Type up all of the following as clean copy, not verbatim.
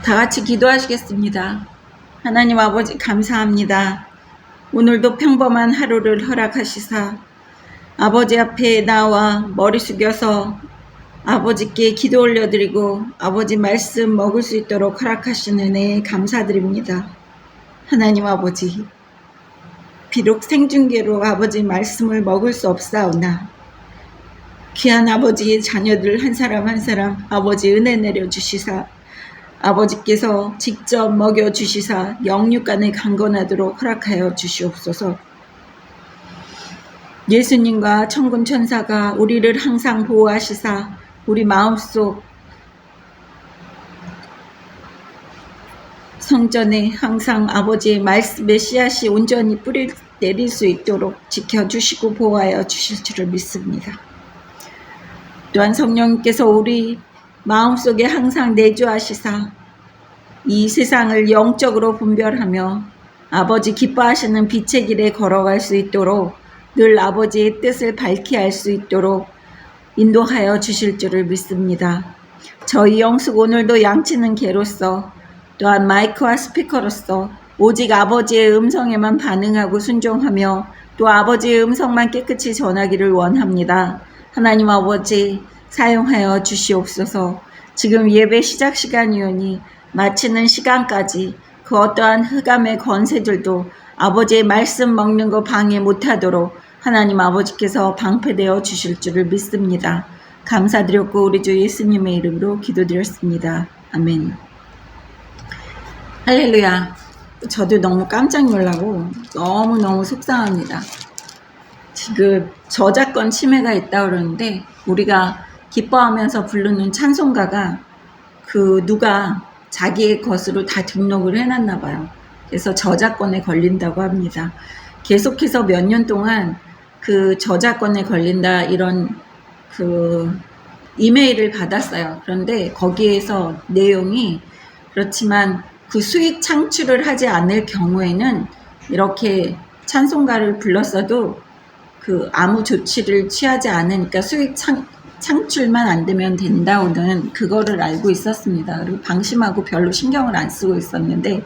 다 같이 기도하시겠습니다. 하나님 아버지 감사합니다. 오늘도 평범한 하루를 허락하시사 아버지 앞에 나와 머리 숙여서 아버지께 기도 올려드리고 아버지 말씀 먹을 수 있도록 허락하신 은혜에 감사드립니다. 하나님 아버지, 비록 생중계로 아버지 말씀을 먹을 수 없사오나 귀한 아버지의 자녀들 한 사람 한 사람 아버지 은혜 내려주시사 아버지께서 직접 먹여주시사 영육간에 강건하도록 허락하여 주시옵소서. 예수님과 천군 천사가 우리를 항상 보호하시사 우리 마음속 성전에 항상 아버지의 말씀의 씨앗이 온전히 뿌리 내릴 수 있도록 지켜주시고 보호하여 주실 줄을 믿습니다. 또한 성령님께서 우리 마음속에 항상 내주하시사 이 세상을 영적으로 분별하며 아버지 기뻐하시는 빛의 길에 걸어갈 수 있도록 늘 아버지의 뜻을 밝히 알 수 있도록 인도하여 주실 줄을 믿습니다. 저희 영숙 오늘도 양치는 개로서 또한 마이크와 스피커로서 오직 아버지의 음성에만 반응하고 순종하며 또 아버지의 음성만 깨끗이 전하기를 원합니다. 하나님 아버지 사용하여 주시옵소서. 지금 예배 시작 시간이오니 마치는 시간까지 그 어떠한 흑암의 권세들도 아버지의 말씀 먹는 거 방해 못하도록 하나님 아버지께서 방패되어 주실 줄을 믿습니다. 감사드렸고 우리 주 예수님의 이름으로 기도드렸습니다. 아멘. 할렐루야. 저도 너무 깜짝 놀라고 너무너무 속상합니다. 지금 저작권 침해가 있다고 그러는데 우리가 기뻐하면서 부르는 찬송가가 누가 자기의 것으로 다 등록을 해놨나 봐요. 그래서 저작권에 걸린다고 합니다. 계속해서 몇 년 동안 저작권에 걸린다 이런 이메일을 받았어요. 그런데 거기에서 내용이 그렇지만 수익 창출을 하지 않을 경우에는 이렇게 찬송가를 불렀어도 아무 조치를 취하지 않으니까 수익 창출만 안 되면 된다고는 그거를 알고 있었습니다. 그리고 방심하고 별로 신경을 안 쓰고 있었는데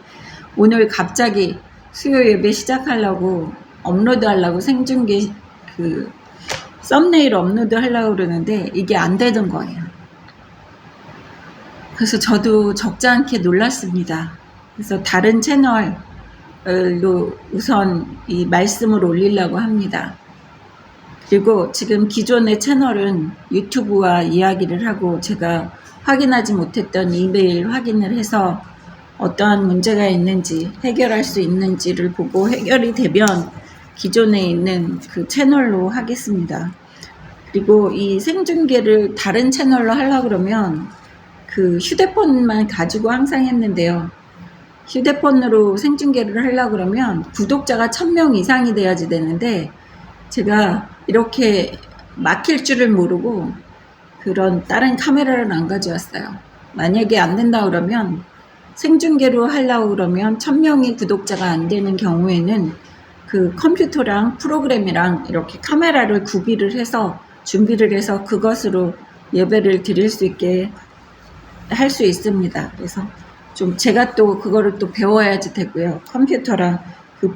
오늘 갑자기 수요 예배 시작하려고 업로드 하려고 생중계 썸네일 업로드 하려고 그러는데 이게 안 되던 거예요. 그래서 저도 적지 않게 놀랐습니다. 그래서 다른 채널로 우선 이 말씀을 올리려고 합니다. 그리고 지금 기존의 채널은 유튜브와 이야기를 하고 제가 확인하지 못했던 이메일 확인을 해서 어떠한 문제가 있는지 해결할 수 있는지를 보고 해결이 되면 기존에 있는 채널로 하겠습니다. 그리고 이 생중계를 다른 채널로 하려고 그러면 휴대폰만 가지고 항상 했는데요. 휴대폰으로 생중계를 하려고 그러면 구독자가 1000명 이상이 돼야지 되는데 제가 이렇게 막힐 줄을 모르고 그런 다른 카메라를 안 가져왔어요. 만약에 안 된다 그러면 생중계로 하려고 그러면 1000명이 구독자가 안 되는 경우에는 컴퓨터랑 프로그램이랑 이렇게 카메라를 구비를 해서 준비를 해서 그것으로 예배를 드릴 수 있게 할 수 있습니다. 그래서 좀 제가 또 그거를 또 배워야지 되고요. 컴퓨터랑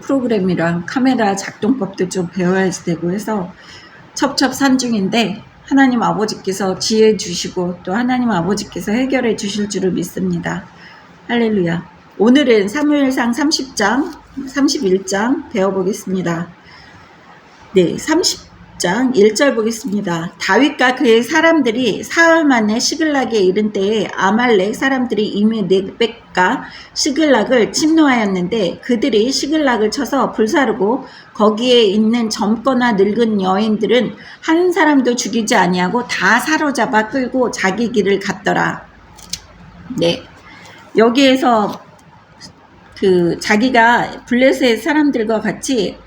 프로그램이랑 카메라 작동법도 좀 배워야지 되고 해서 첩첩산중인데 하나님 아버지께서 지혜 주시고 또 하나님 아버지께서 해결해 주실 줄을 믿습니다. 할렐루야. 오늘은 사무엘상 30장, 31장 배워보겠습니다. 네, 30장 1절 보겠습니다. 다윗과 그의 사람들이 사흘 만에 시글락에 이른 때에 아말렉 사람들이 이미 네벡과 시글락을 침노하였는데 그들이 시글락을 쳐서 불사르고 거기에 있는 젊거나 늙은 여인들은 한 사람도 죽이지 아니하고 다 사로잡아 끌고 자기 길을 갔더라. 네, 여기에서 자기가 블레셋 사람들과 같이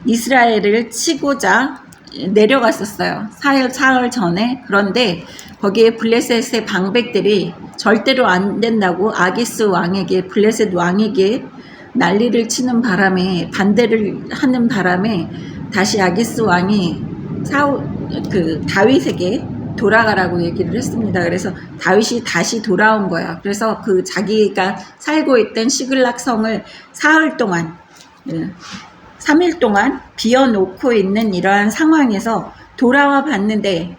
이스라엘을 치고자 내려갔었어요. 사흘 전에. 그런데 거기에 블레셋의 방백들이 절대로 안 된다고 아기스 왕에게 블레셋 왕에게 난리를 치는 바람에 반대를 하는 바람에 다시 아기스 왕이 다윗에게 돌아가라고 얘기를 했습니다. 그래서 다윗이 다시 돌아온 거예요. 그래서 그 자기가 살고 있던 시글락 성을 사흘 동안, 3일 동안 비워놓고 있는 이러한 상황에서 돌아와 봤는데,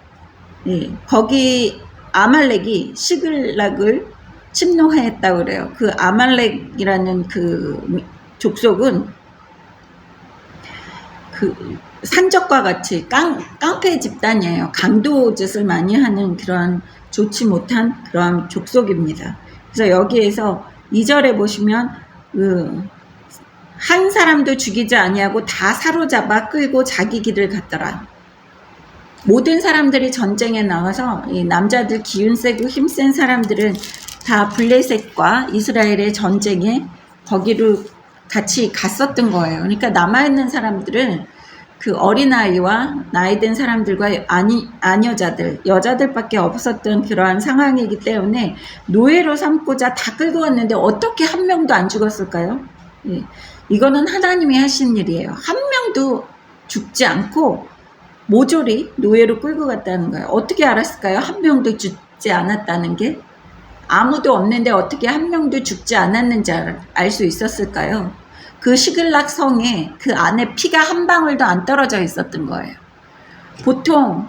거기 아말렉이 시글락을 침노했다고 그래요. 그 아말렉이라는 그 족속은 그 산적과 같이 깡패 집단이에요. 강도짓을 많이 하는 그런 좋지 못한 그런 족속입니다. 그래서 여기에서 2절에 보시면 한 사람도 죽이지 아니하고 다 사로잡아 끌고 자기 길을 갔더라. 모든 사람들이 전쟁에 나와서 이 남자들 기운 세고 힘센 사람들은 다 블레셋과 이스라엘의 전쟁에 거기로 같이 갔었던 거예요. 그러니까 남아있는 사람들은 그 어린아이와 나이든 사람들과 아녀자들, 여자들밖에 없었던 그러한 상황이기 때문에 노예로 삼고자 다 끌고 왔는데 어떻게 한 명도 안 죽었을까요? 이거는 하나님이 하신 일이에요. 한 명도 죽지 않고 모조리 노예로 끌고 갔다는 거예요. 어떻게 알았을까요? 한 명도 죽지 않았다는 게? 아무도 없는데 어떻게 한 명도 죽지 않았는지 알 수 있었을까요? 그 시글락 성에 그 안에 피가 한 방울도 안 떨어져 있었던 거예요. 보통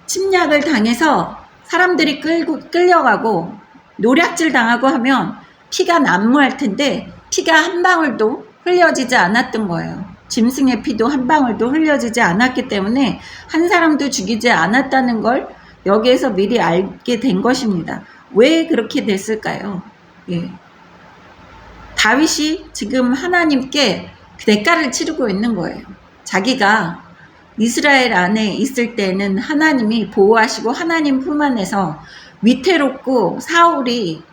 침략을 당해서 사람들이 끌려가고 노략질 당하고 하면 피가 난무할 텐데 피가 한 방울도 흘려지지 않았던 거예요. 짐승의 피도 한 방울도 흘려지지 않았기 때문에 한 사람도 죽이지 않았다는 걸 여기에서 미리 알게 된 것입니다. 왜 그렇게 됐을까요? 다윗이 지금 하나님께 대가를 치르고 있는 거예요. 자기가 이스라엘 안에 있을 때는 하나님이 보호하시고 하나님 품 안에서 위태롭고 사울이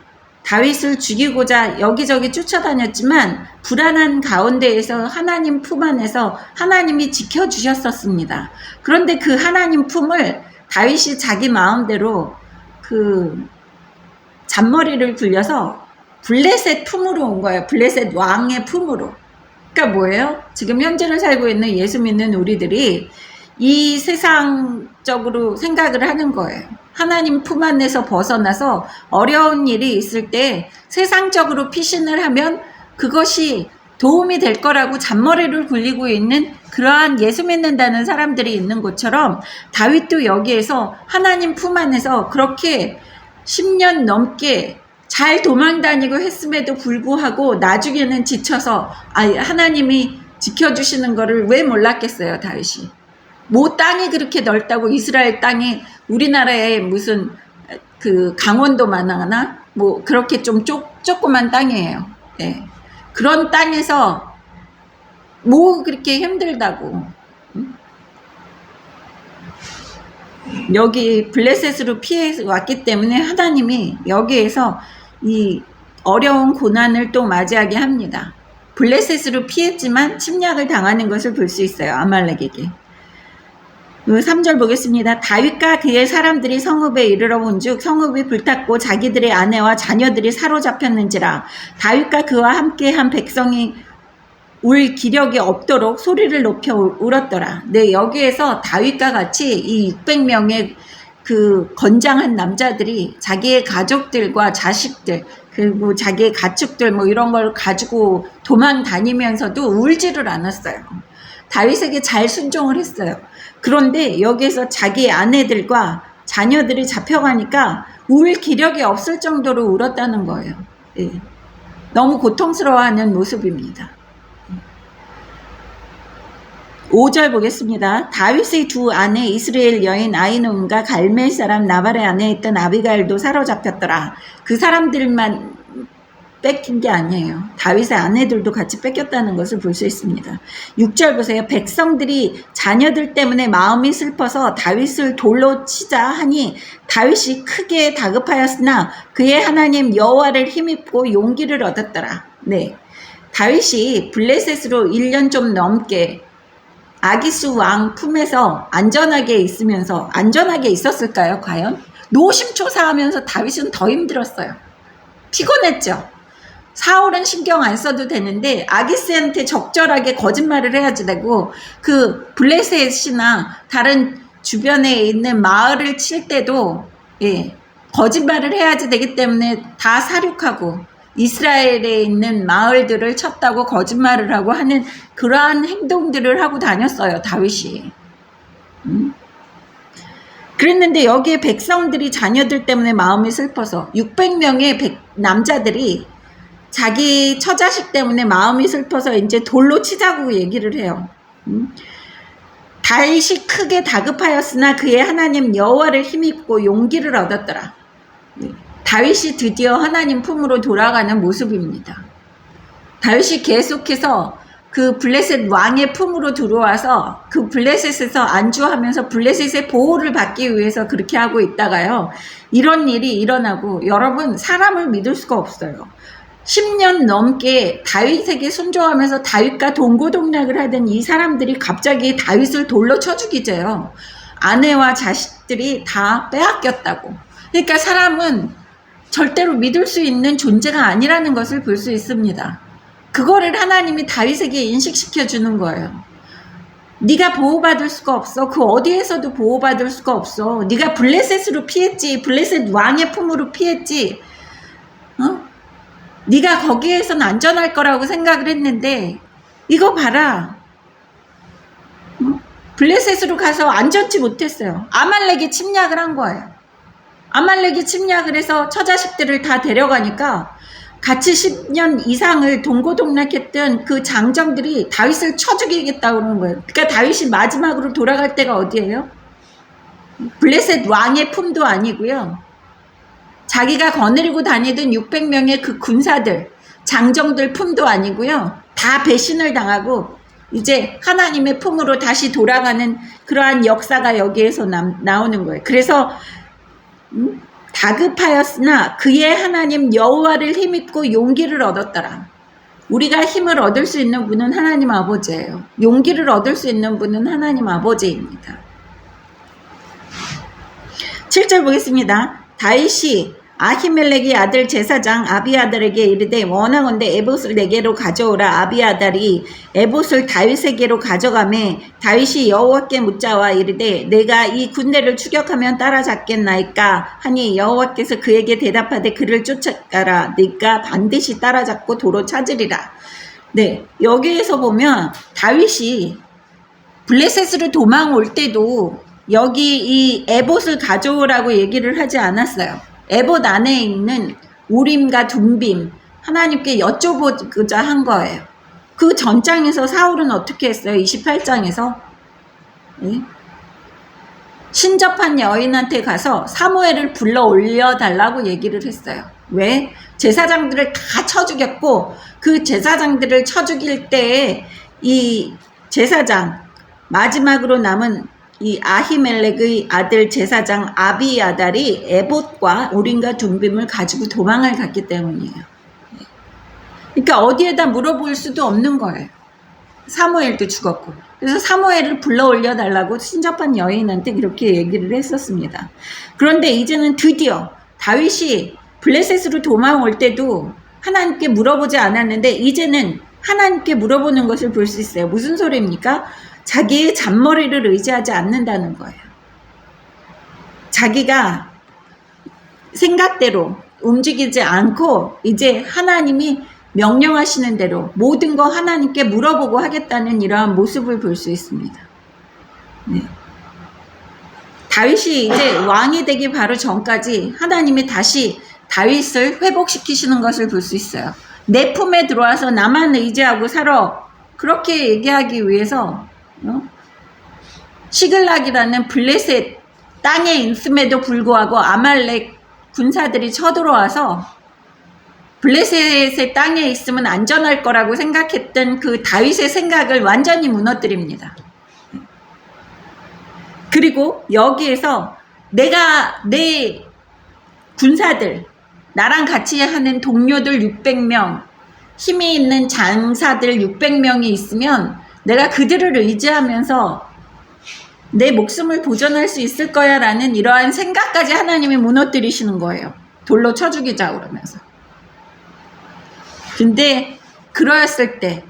다윗을 죽이고자 여기저기 쫓아다녔지만 불안한 가운데에서 하나님 품 안에서 하나님이 지켜주셨었습니다. 그런데 그 하나님 품을 다윗이 자기 마음대로 그 잔머리를 굴려서 블레셋 품으로 온 거예요. 블레셋 왕의 품으로. 그러니까 뭐예요? 지금 현재를 살고 있는 예수 믿는 우리들이 이 세상적으로 생각을 하는 거예요. 하나님 품 안에서 벗어나서 어려운 일이 있을 때 세상적으로 피신을 하면 그것이 도움이 될 거라고 잔머리를 굴리고 있는 그러한 예수 믿는다는 사람들이 있는 것처럼 다윗도 여기에서 하나님 품 안에서 그렇게 10년 넘게 잘 도망다니고 했음에도 불구하고 나중에는 지쳐서 하나님이 지켜주시는 거를 왜 몰랐겠어요, 다윗이. 뭐 땅이 그렇게 넓다고 이스라엘 땅이 우리나라에 무슨 그 강원도만 하나? 뭐 그렇게 좀 조그만 땅이에요. 네. 그런 땅에서 뭐 그렇게 힘들다고. 여기 블레셋으로 피해 왔기 때문에 하나님이 여기에서 이 어려운 고난을 또 맞이하게 합니다. 블레셋으로 피했지만 침략을 당하는 것을 볼 수 있어요. 아말렉에게. 3절 보겠습니다. 다윗과 그의 사람들이 성읍에 이르러 본즉 성읍이 불탔고 자기들의 아내와 자녀들이 사로잡혔는지라. 다윗과 그와 함께한 백성이 울 기력이 없도록 소리를 높여 울었더라. 네, 여기에서 다윗과 같이 이 600명의 그 건장한 남자들이 자기의 가족들과 자식들 그리고 자기의 가축들 뭐 이런 걸 가지고 도망 다니면서도 울지를 않았어요. 다윗에게 잘 순종을 했어요. 그런데 여기에서 자기 아내들과 자녀들이 잡혀가니까 울 기력이 없을 정도로 울었다는 거예요. 네. 너무 고통스러워하는 모습입니다. 5절 보겠습니다. 다윗의 두 아내 이스라엘 여인 아히노음과 갈멜 사람 나발의 아내에 있던 아비가일도 사로잡혔더라. 그 사람들만 뺏긴 게 아니에요. 다윗의 아내들도 같이 뺏겼다는 것을 볼 수 있습니다. 6절 보세요. 백성들이 자녀들 때문에 마음이 슬퍼서 다윗을 돌로 치자 하니 다윗이 크게 다급하였으나 그의 하나님 여호와를 힘입고 용기를 얻었더라. 네, 다윗이 블레셋으로 1년 좀 넘게 아기스 왕 품에서 안전하게 있으면서 안전하게 있었을까요? 과연? 노심초사하면서 다윗은 더 힘들었어요. 피곤했죠. 사울은 신경 안 써도 되는데 아기스한테 적절하게 거짓말을 해야지 되고 그 블레셋이나 다른 주변에 있는 마을을 칠 때도 예, 거짓말을 해야지 되기 때문에 다 사륙하고 이스라엘에 있는 마을들을 쳤다고 거짓말을 하고 하는 그러한 행동들을 하고 다녔어요, 다윗이. 그랬는데 여기에 백성들이 자녀들 때문에 마음이 슬퍼서 600명의 남자들이 자기 처자식 때문에 마음이 슬퍼서 이제 돌로 치자고 얘기를 해요. 다윗이 크게 다급하였으나 그의 하나님 여호와를 힘입고 용기를 얻었더라. 다윗이 드디어 하나님 품으로 돌아가는 모습입니다. 다윗이 계속해서 그 블레셋 왕의 품으로 들어와서 그 블레셋에서 안주하면서 블레셋의 보호를 받기 위해서 그렇게 하고 있다가요, 이런 일이 일어나고, 여러분 사람을 믿을 수가 없어요. 10년 넘게 다윗에게 순종하면서 다윗과 동고동락을 하던 이 사람들이 갑자기 다윗을 돌로 쳐 죽이죠. 아내와 자식들이 다 빼앗겼다고. 그러니까 사람은 절대로 믿을 수 있는 존재가 아니라는 것을 볼 수 있습니다. 그거를 하나님이 다윗에게 인식시켜 주는 거예요. 네가 보호받을 수가 없어. 그 어디에서도 보호받을 수가 없어. 네가 블레셋으로 피했지. 블레셋 왕의 품으로 피했지. 네가 거기에선 안전할 거라고 생각을 했는데 이거 봐라. 블레셋으로 가서 안전치 못했어요. 아말렉이 침략을 한 거예요. 아말렉이 침략을 해서 처자식들을 다 데려가니까 같이 10년 이상을 동고동락했던 그 장정들이 다윗을 쳐 죽이겠다고 그러는 거예요. 그러니까 다윗이 마지막으로 돌아갈 때가 어디예요? 블레셋 왕의 품도 아니고요. 자기가 거느리고 다니던 600명의 그 군사들, 장정들 품도 아니고요. 다 배신을 당하고 이제 하나님의 품으로 다시 돌아가는 그러한 역사가 여기에서 나오는 거예요. 그래서 다급하였으나 그의 하나님 여호와를 힘입고 용기를 얻었더라. 우리가 힘을 얻을 수 있는 분은 하나님 아버지예요. 용기를 얻을 수 있는 분은 하나님 아버지입니다. 7절 보겠습니다. 다윗이 아히멜렉의 아들 제사장 아비아달에게 이르되 원하건대 에봇을 내게로 가져오라. 아비아달이 에봇을 다윗에게로 가져가매 다윗이 여호와께 묻자와 이르되 내가 이 군대를 추격하면 따라잡겠나이까 하니 여호와께서 그에게 대답하되 그를 쫓아가라. 네가 반드시 따라잡고 도로 찾으리라. 네, 여기에서 보면 다윗이 블레셋으로 도망올 때도 여기 이 에봇을 가져오라고 얘기를 하지 않았어요. 에봇 안에 있는 우림과 둠빔 하나님께 여쭤보고자 한 거예요. 그 전장에서 사울은 어떻게 했어요? 28장에서 신접한 여인한테 가서 사무엘을 불러 올려달라고 얘기를 했어요. 왜? 제사장들을 다 쳐 죽였고 그 제사장들을 쳐 죽일 때에 이 제사장 마지막으로 남은 이 아히멜렉의 아들 제사장 아비아달이 에봇과 우림과 둠빔을 가지고 도망을 갔기 때문이에요. 그러니까 어디에다 물어볼 수도 없는 거예요. 사무엘도 죽었고. 그래서 사무엘을 불러 올려달라고 신접한 여인한테 그렇게 얘기를 했었습니다. 그런데 이제는 드디어 다윗이 블레셋으로 도망올 때도 하나님께 물어보지 않았는데 이제는 하나님께 물어보는 것을 볼 수 있어요. 무슨 소리입니까? 자기의 잔머리를 의지하지 않는다는 거예요. 자기가 생각대로 움직이지 않고 이제 하나님이 명령하시는 대로 모든 거 하나님께 물어보고 하겠다는 이러한 모습을 볼 수 있습니다. 네. 다윗이 이제 왕이 되기 바로 전까지 하나님이 다시 다윗을 회복시키시는 것을 볼 수 있어요. 내 품에 들어와서 나만 의지하고 살아. 그렇게 얘기하기 위해서 시글락이라는 블레셋 땅에 있음에도 불구하고 아말렉 군사들이 쳐들어와서 블레셋의 땅에 있으면 안전할 거라고 생각했던 그 다윗의 생각을 완전히 무너뜨립니다. 그리고 여기에서 내가 내 군사들, 나랑 같이 하는 동료들 600명, 힘이 있는 장사들 600명이 있으면 내가 그들을 의지하면서 내 목숨을 보존할 수 있을 거야 라는 이러한 생각까지 하나님이 무너뜨리시는 거예요. 돌로 쳐 죽이자 그러면서. 근데 그러했을 때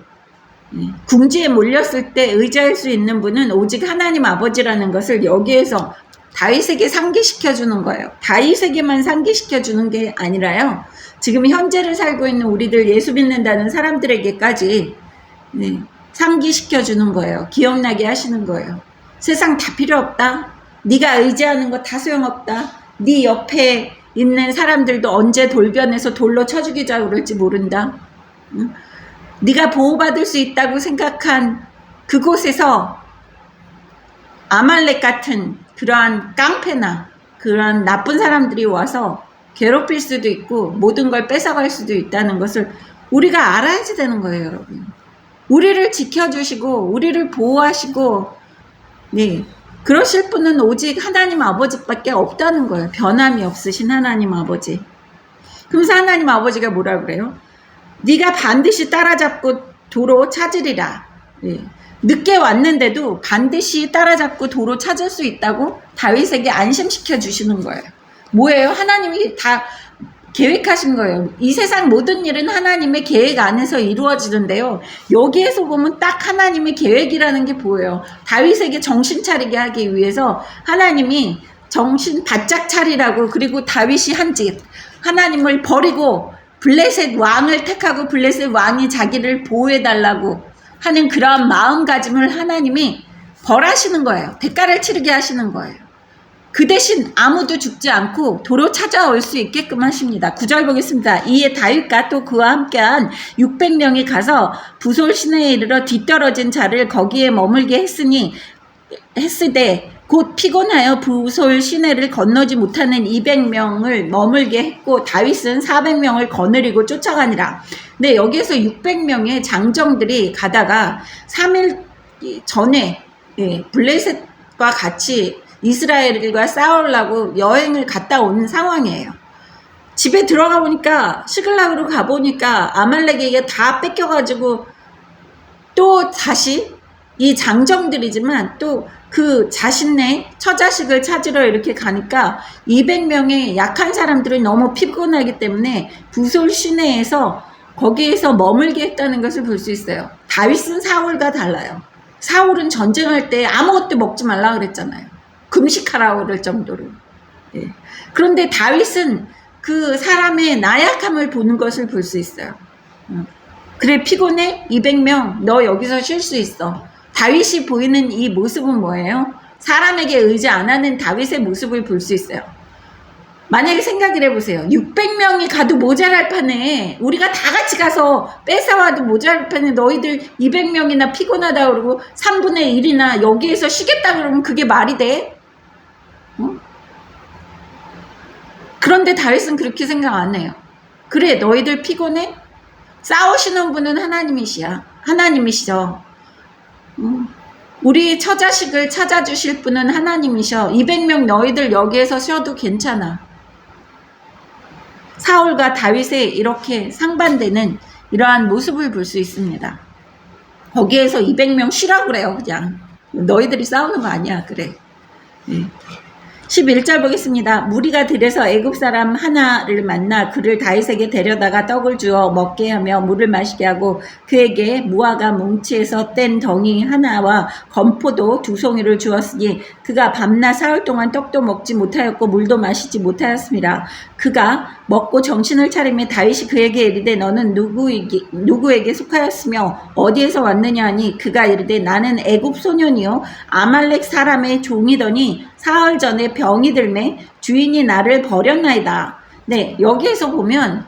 궁지에 몰렸을 때 의지할 수 있는 분은 오직 하나님 아버지라는 것을 여기에서 다윗에게 상기시켜 주는 거예요. 다윗에게만 상기시켜 주는 게 아니라요. 지금 현재를 살고 있는 우리들 예수 믿는다는 사람들에게까지 상기시켜 주는 거예요. 기억나게 하시는 거예요. 세상 다 필요 없다. 네가 의지하는 거 다 소용없다. 네 옆에 있는 사람들도 언제 돌변해서 돌로 쳐 죽이자고 그럴지 모른다. 네가 보호받을 수 있다고 생각한 그곳에서 아말렉 같은 그러한 깡패나 그러한 나쁜 사람들이 와서 괴롭힐 수도 있고 모든 걸 뺏어갈 수도 있다는 것을 우리가 알아야지 되는 거예요, 여러분. 우리를 지켜주시고 우리를 보호하시고 그러실 분은 오직 하나님 아버지밖에 없다는 거예요. 변함이 없으신 하나님 아버지. 그래서 하나님 아버지가 뭐라 그래요? 네가 반드시 따라잡고 도로 찾으리라. 늦게 왔는데도 반드시 따라잡고 도로 찾을 수 있다고 다윗에게 안심시켜 주시는 거예요. 뭐예요? 하나님이 다 계획하신 거예요. 이 세상 모든 일은 하나님의 계획 안에서 이루어지는데요. 여기에서 보면 딱 하나님의 계획이라는 게 보여요. 다윗에게 정신 차리게 하기 위해서 하나님이 정신 바짝 차리라고, 그리고 다윗이 한 짓, 하나님을 버리고 블레셋 왕을 택하고 블레셋 왕이 자기를 보호해달라고 하는 그러한 마음가짐을 하나님이 벌하시는 거예요. 대가를 치르게 하시는 거예요. 그 대신 아무도 죽지 않고 도로 찾아올 수 있게끔 하십니다. 9절 보겠습니다. 이에 다윗과 또 그와 함께한 600명이 가서 부솔 시내에 이르러 뒤떨어진 자를 거기에 머물게 했으되 곧 피곤하여 부솔 시내를 건너지 못하는 200명을 머물게 했고 다윗은 400명을 거느리고 쫓아가니라. 근데 여기에서 600명의 장정들이 가다가 3일 전에 블레셋과 같이 이스라엘과 싸우려고 여행을 갔다 오는 상황이에요. 집에 들어가 보니까 시글락으로 가보니까 아말렉에게 다 뺏겨가지고 또 다시 이 장정들이지만 또 그 자신의 처자식을 찾으러 이렇게 가니까 200명의 약한 사람들이 너무 피곤하기 때문에 부솔 시내에서 거기에서 머물게 했다는 것을 볼 수 있어요. 다윗은 사울과 달라요. 사울은 전쟁할 때 아무것도 먹지 말라 그랬잖아요. 금식하라고 그럴 정도로. 그런데 다윗은 그 사람의 나약함을 보는 것을 볼 수 있어요. 그래, 피곤해? 200명 너 여기서 쉴 수 있어. 다윗이 보이는 이 모습은 뭐예요? 사람에게 의지 안 하는 다윗의 모습을 볼 수 있어요. 만약에 생각을 해보세요. 600명이 가도 모자랄 판에 우리가 다 같이 가서 뺏어와도 모자랄 판에 너희들 200명이나 피곤하다 그러고 3분의 1이나 여기에서 쉬겠다 그러면 그게 말이 돼? 그런데 다윗은 그렇게 생각 안 해요. 그래, 너희들 피곤해? 싸우시는 분은 하나님이시죠. 우리 처자식을 찾아주실 분은 하나님이셔. 200명 너희들 여기에서 쉬어도 괜찮아. 사울과 다윗의 이렇게 상반되는 이러한 모습을 볼 수 있습니다. 거기에서 200명 쉬라고 그래요. 그냥 너희들이 싸우는 거 아니야. 그래. 11절 보겠습니다. 무리가 들에서 애굽 사람 하나를 만나 그를 다윗에게 데려다가 떡을 주어 먹게 하며 물을 마시게 하고 그에게 무화과 뭉치에서 뗀 덩이 하나와 건포도 2송이를 주었으니 그가 밤낮 사흘 동안 떡도 먹지 못하였고 물도 마시지 못하였습니다. 그가 먹고 정신을 차리며 다윗이 그에게 이르되 너는 누구에게 속하였으며 어디에서 왔느냐 하니 그가 이르되 나는 애굽 소년이요 아말렉 사람의 종이더니 사흘 전에 병이 들매 주인이 나를 버렸나이다. 네, 여기에서 보면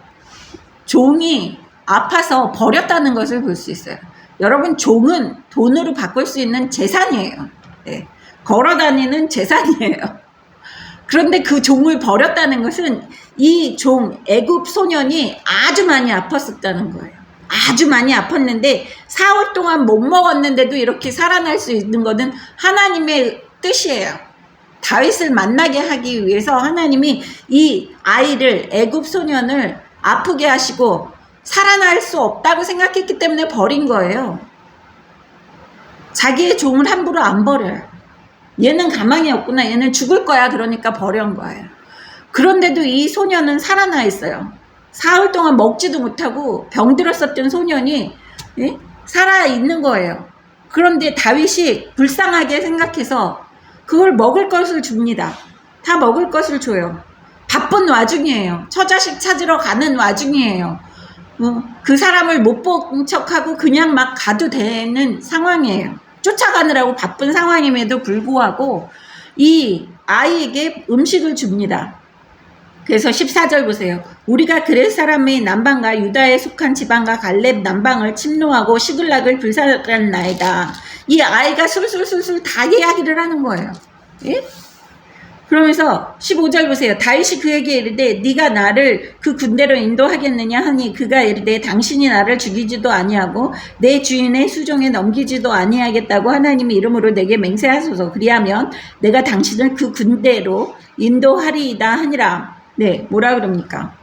종이 아파서 버렸다는 것을 볼 수 있어요. 여러분, 종은 돈으로 바꿀 수 있는 재산이에요. 네, 걸어다니는 재산이에요. 그런데 그 종을 버렸다는 것은 이 종, 애굽 소년이 아주 많이 아팠었다는 거예요. 아주 많이 아팠는데 사흘 동안 못 먹었는데도 이렇게 살아날 수 있는 것은 하나님의 뜻이에요. 다윗을 만나게 하기 위해서 하나님이 이 아이를, 애굽 소년을 아프게 하시고 살아날 수 없다고 생각했기 때문에 버린 거예요. 자기의 종을 함부로 안 버려요. 얘는 가망이 없구나, 얘는 죽을 거야, 그러니까 버린 거예요. 그런데도 이 소년은 살아나 있어요. 사흘 동안 먹지도 못하고 병들었었던 소년이 살아 있는 거예요. 그런데 다윗이 불쌍하게 생각해서 그걸 먹을 것을 줍니다. 다 먹을 것을 줘요. 바쁜 와중이에요. 처자식 찾으러 가는 와중이에요. 그 사람을 못 본 척하고 그냥 막 가도 되는 상황이에요. 쫓아가느라고 바쁜 상황임에도 불구하고 이 아이에게 음식을 줍니다. 그래서 14절 보세요. 우리가 그렛 사람의 남방과 유다에 속한 지방과 갈렙 남방을 침노하고 시글락을 불살랐나이다. 이 아이가 술술술술 다 이야기를 하는 거예요. 예? 그러면서 15절 보세요. 다윗이 그에게 이르되 네가 나를 그 군대로 인도하겠느냐 하니 그가 이르되 당신이 나를 죽이지도 아니하고 내 주인의 수종에 넘기지도 아니하겠다고 하나님의 이름으로 내게 맹세하소서. 그리하면 내가 당신을 그 군대로 인도하리이다 하니라. 네, 뭐라 그럽니까?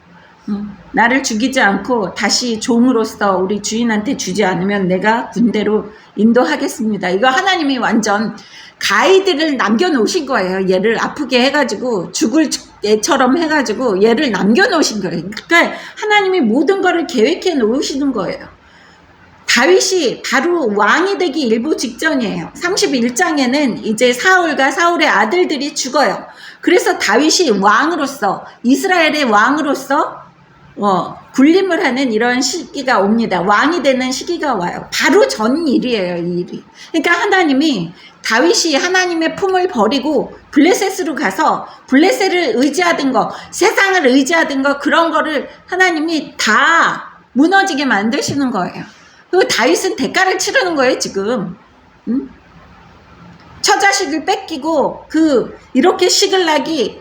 나를 죽이지 않고 다시 종으로서 우리 주인한테 주지 않으면 내가 군대로 인도하겠습니다. 이거 하나님이 완전 가이드를 남겨놓으신 거예요. 얘를 아프게 해가지고 죽을 애처럼 해가지고 얘를 남겨놓으신 거예요. 그러니까 하나님이 모든 거를 계획해 놓으시는 거예요. 다윗이 바로 왕이 되기 일부 직전이에요. 31장에는 이제 사울과 사울의 아들들이 죽어요. 그래서 다윗이 왕으로서 이스라엘의 왕으로서 군림을 하는 이런 시기가 옵니다. 왕이 되는 시기가 와요. 바로 전 일이에요, 이 일이. 그러니까 하나님이 다윗이 하나님의 품을 버리고 블레셋으로 가서 블레셋을 의지하던 거, 세상을 의지하던 거, 그런 거를 하나님이 다 무너지게 만드시는 거예요. 그리고 다윗은 대가를 치르는 거예요, 지금. 처자식을 뺏기고 이렇게 시글락이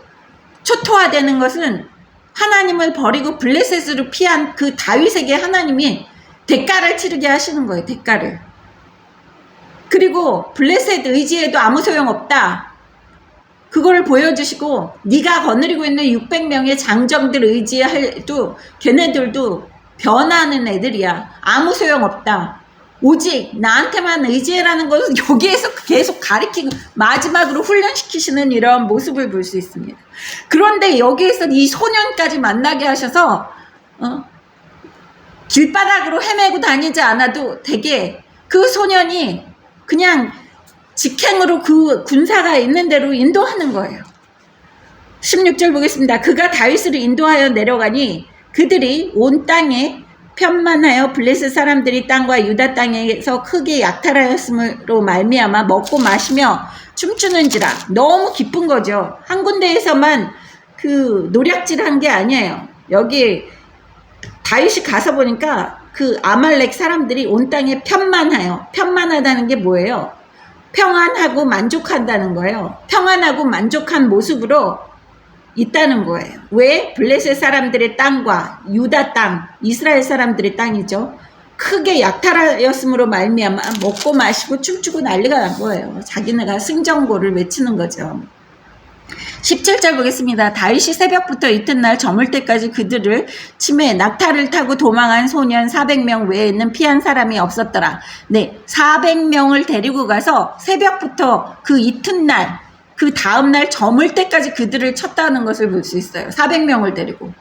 초토화되는 것은 하나님을 버리고 블레셋으로 피한 그 다윗에게 하나님이 대가를 치르게 하시는 거예요. 대가를. 그리고 블레셋 의지에도 아무 소용없다. 그거를 보여주시고 네가 거느리고 있는 600명의 장정들 의지해도 걔네들도 변하는 애들이야. 아무 소용없다. 오직 나한테만 의지해라는 것은 여기에서 계속 가리키고 마지막으로 훈련시키시는 이런 모습을 볼 수 있습니다. 그런데 여기에서 이 소년까지 만나게 하셔서 길바닥으로 헤매고 다니지 않아도 되게 그 소년이 그냥 직행으로 그 군사가 있는 대로 인도하는 거예요. 16절 보겠습니다. 그가 다윗을 인도하여 내려가니 그들이 온 땅에 편만하여 블레셋 사람들이 땅과 유다 땅에서 크게 약탈하였으므로 말미암아 먹고 마시며 춤추는지라. 너무 기쁜 거죠. 한 군데에서만 그 노략질한 게 아니에요. 여기 다윗이 가서 보니까 그 아말렉 사람들이 온 땅에 편만하여. 편만하다는 게 뭐예요? 평안하고 만족한다는 거예요. 평안하고 만족한 모습으로 있다는 거예요. 왜? 블레셋 사람들의 땅과 유다 땅, 이스라엘 사람들의 땅이죠. 크게 약탈하였으므로 말미암아 먹고 마시고 춤추고 난리가 난 거예요. 자기네가 승전고를 외치는 거죠. 17절 보겠습니다. 다윗이 새벽부터 이튿날 저물 때까지 그들을 치매 낙타를 타고 도망한 소년 400명 외에는 피한 사람이 없었더라. 네, 400명을 데리고 가서 새벽부터 그 이튿날 그 다음날 저물 때까지 그들을 쳤다는 것을 볼 수 있어요. 400명을 데리고.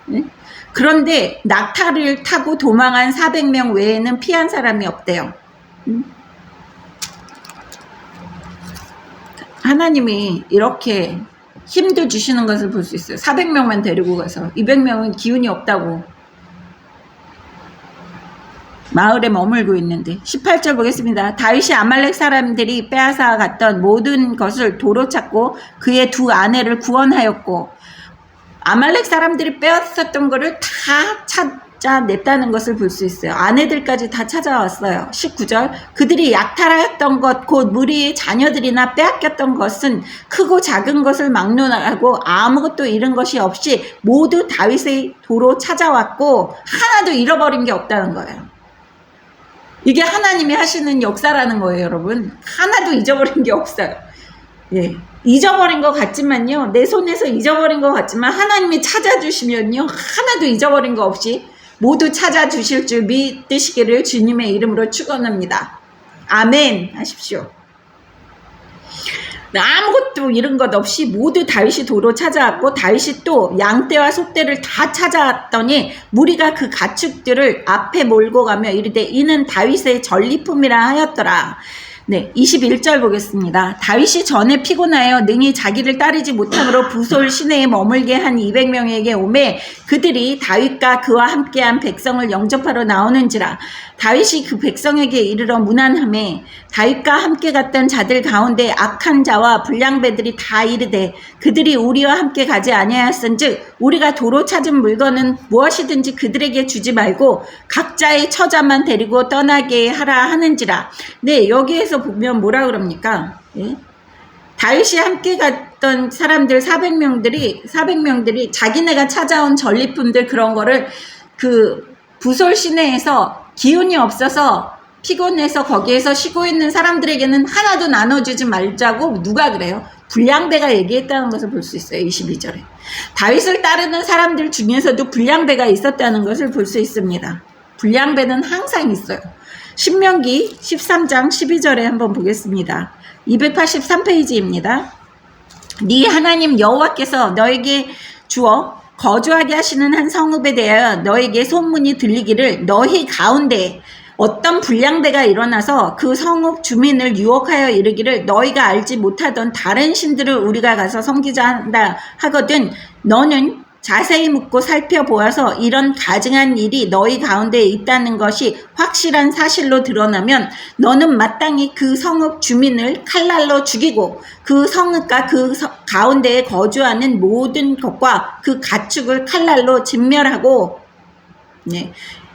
네? 그런데 낙타를 타고 도망한 400명 외에는 피한 사람이 없대요. 하나님이 이렇게 힘도 주시는 것을 볼 수 있어요. 400명만 데리고 가서 200명은 기운이 없다고 마을에 머물고 있는데. 18절 보겠습니다. 다윗이 아말렉 사람들이 빼앗아 갔던 모든 것을 도로 찾고 그의 두 아내를 구원하였고, 아말렉 사람들이 빼앗았던 거를 다 찾아냈다는 것을 볼 수 있어요. 아내들까지 다 찾아왔어요. 19절 그들이 약탈하였던 것 곧 무리의 자녀들이나 빼앗겼던 것은 크고 작은 것을 막론하고 아무것도 잃은 것이 없이 모두 다윗의 도로 찾아왔고 하나도 잃어버린 게 없다는 거예요. 이게 하나님이 하시는 역사라는 거예요, 여러분. 하나도 잊어버린 게 없어요. 예. 잊어버린 것 같지만요, 내 손에서 잊어버린 것 같지만 하나님이 찾아주시면요, 하나도 잊어버린 거 없이 모두 찾아주실 줄 믿으시기를 주님의 이름으로 축원합니다. 아멘 하십시오. 아무것도 잃은 것 없이 모두 다윗이 도로 찾아왔고, 다윗이 또 양떼와 소떼를 다 찾아왔더니 무리가 그 가축들을 앞에 몰고 가며 이르되 이는 다윗의 전리품이라 하였더라. 네, 21절 보겠습니다. 다윗이 전에 피곤하여 능히 자기를 따르지 못함으로 부솔 시내에 머물게 한 200명에게 오매 그들이 다윗과 그와 함께한 백성을 영접하러 나오는지라. 다윗이 그 백성에게 이르러 문안하매 다윗과 함께 갔던 자들 가운데 악한 자와 불량배들이 다 이르되 그들이 우리와 함께 가지 아니하였은즉 우리가 도로 찾은 물건은 무엇이든지 그들에게 주지 말고 각자의 처자만 데리고 떠나게 하라 하는지라. 네, 여기에서 보면 뭐라 그럽니까? 예? 다윗이 함께 갔던 사람들 400명들이 자기네가 찾아온 전리품들 그런 거를 그 부솔 시내에서 기운이 없어서 피곤해서 거기에서 쉬고 있는 사람들에게는 하나도 나눠주지 말자고 누가 그래요? 불량배가 얘기했다는 것을 볼 수 있어요. 22절에. 다윗을 따르는 사람들 중에서도 불량배가 있었다는 것을 볼 수 있습니다. 불량배는 항상 있어요. 신명기 13장 12절에 한번 보겠습니다. 283페이지입니다. 네 하나님 여호와께서 너에게 주어 거주하게 하시는 한 성읍에 대하여 너에게 소문이 들리기를 너희 가운데 어떤 불량배가 일어나서 그 성읍 주민을 유혹하여 이르기를 너희가 알지 못하던 다른 신들을 우리가 가서 섬기자 한다 하거든 너는 자세히 묻고 살펴보아서 이런 가증한 일이 너희 가운데 있다는 것이 확실한 사실로 드러나면 너는 마땅히 그 성읍 주민을 칼날로 죽이고 그 성읍과 그 가운데에 거주하는 모든 것과 그 가축을 칼날로 진멸하고. 네,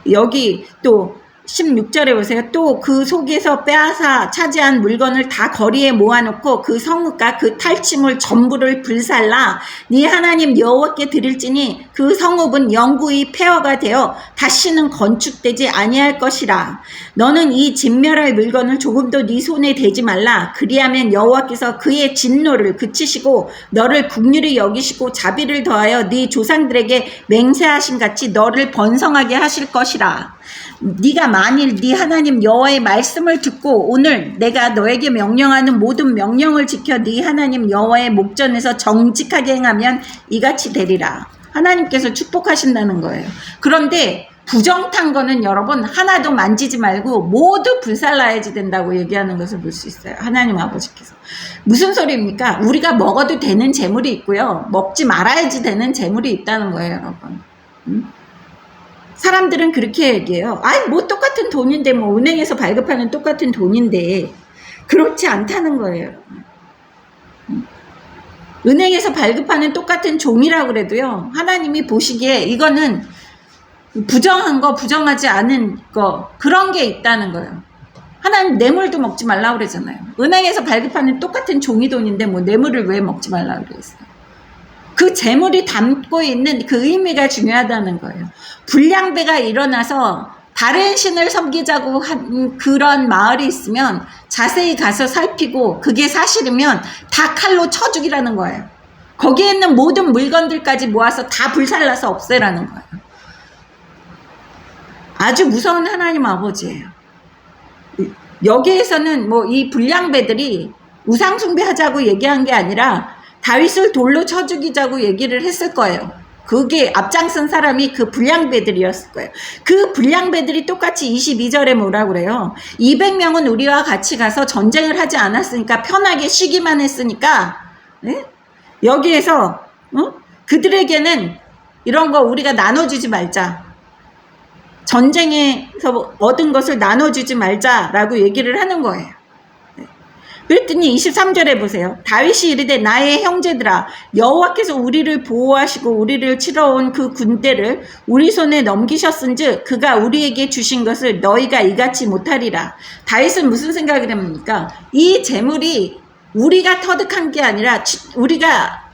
여기 또 16절에 보세요. 또 그 속에서 빼앗아 차지한 물건을 다 거리에 모아놓고 그 성읍과 그 탈취물 전부를 불살라 네 하나님 여호와께 드릴지니 그 성읍은 영구히 폐허가 되어 다시는 건축되지 아니할 것이라. 너는 이 진멸할 물건을 조금도 네 손에 대지 말라. 그리하면 여호와께서 그의 진노를 그치시고 너를 긍휼히 여기시고 자비를 더하여 네 조상들에게 맹세하신 같이 너를 번성하게 하실 것이라. 네가 만일 네 하나님 여호와의 말씀을 듣고 오늘 내가 너에게 명령하는 모든 명령을 지켜 네 하나님 여호와의 목전에서 정직하게 행하면 이같이 되리라. 하나님께서 축복하신다는 거예요. 그런데 부정탄 거는 여러분 하나도 만지지 말고 모두 불살라야지 된다고 얘기하는 것을 볼 수 있어요. 하나님 아버지께서. 무슨 소리입니까? 우리가 먹어도 되는 재물이 있고요. 먹지 말아야지 되는 재물이 있다는 거예요, 여러분. 사람들은 그렇게 얘기해요. 아이, 뭐 똑같은 돈인데, 뭐 은행에서 발급하는 똑같은 돈인데. 그렇지 않다는 거예요. 은행에서 발급하는 똑같은 종이라고 그래도요. 하나님이 보시기에 이거는 부정한 거, 부정하지 않은 거, 그런 게 있다는 거예요. 하나님 뇌물도 먹지 말라고 그러잖아요. 은행에서 발급하는 똑같은 종이 돈인데 뭐 뇌물을 왜 먹지 말라고 그랬어요. 그 재물이 담고 있는 그 의미가 중요하다는 거예요. 불량배가 일어나서 다른 신을 섬기자고 한 그런 마을이 있으면 자세히 가서 살피고 그게 사실이면 다 칼로 쳐 죽이라는 거예요. 거기에 있는 모든 물건들까지 모아서 다 불살라서 없애라는 거예요. 아주 무서운 하나님 아버지예요. 여기에서는 뭐 이 불량배들이 우상숭배하자고 얘기한 게 아니라 다윗을 돌로 쳐 죽이자고 얘기를 했을 거예요. 그게 앞장선 사람이 그 불량배들이었을 거예요. 그 불량배들이 똑같이 22절에 뭐라고 그래요? 200명은 우리와 같이 가서 전쟁을 하지 않았으니까 편하게 쉬기만 했으니까 네? 여기에서 그들에게는 이런 거 우리가 나눠주지 말자. 전쟁에서 얻은 것을 나눠주지 말자라고 얘기를 하는 거예요. 그랬더니 23절에 보세요. 다윗이 이르되 나의 형제들아 여호와께서 우리를 보호하시고 우리를 치러 온 그 군대를 우리 손에 넘기셨은즉 그가 우리에게 주신 것을 너희가 이같이 못하리라. 다윗은 무슨 생각을 합니까? 이 재물이 우리가 터득한 게 아니라 우리가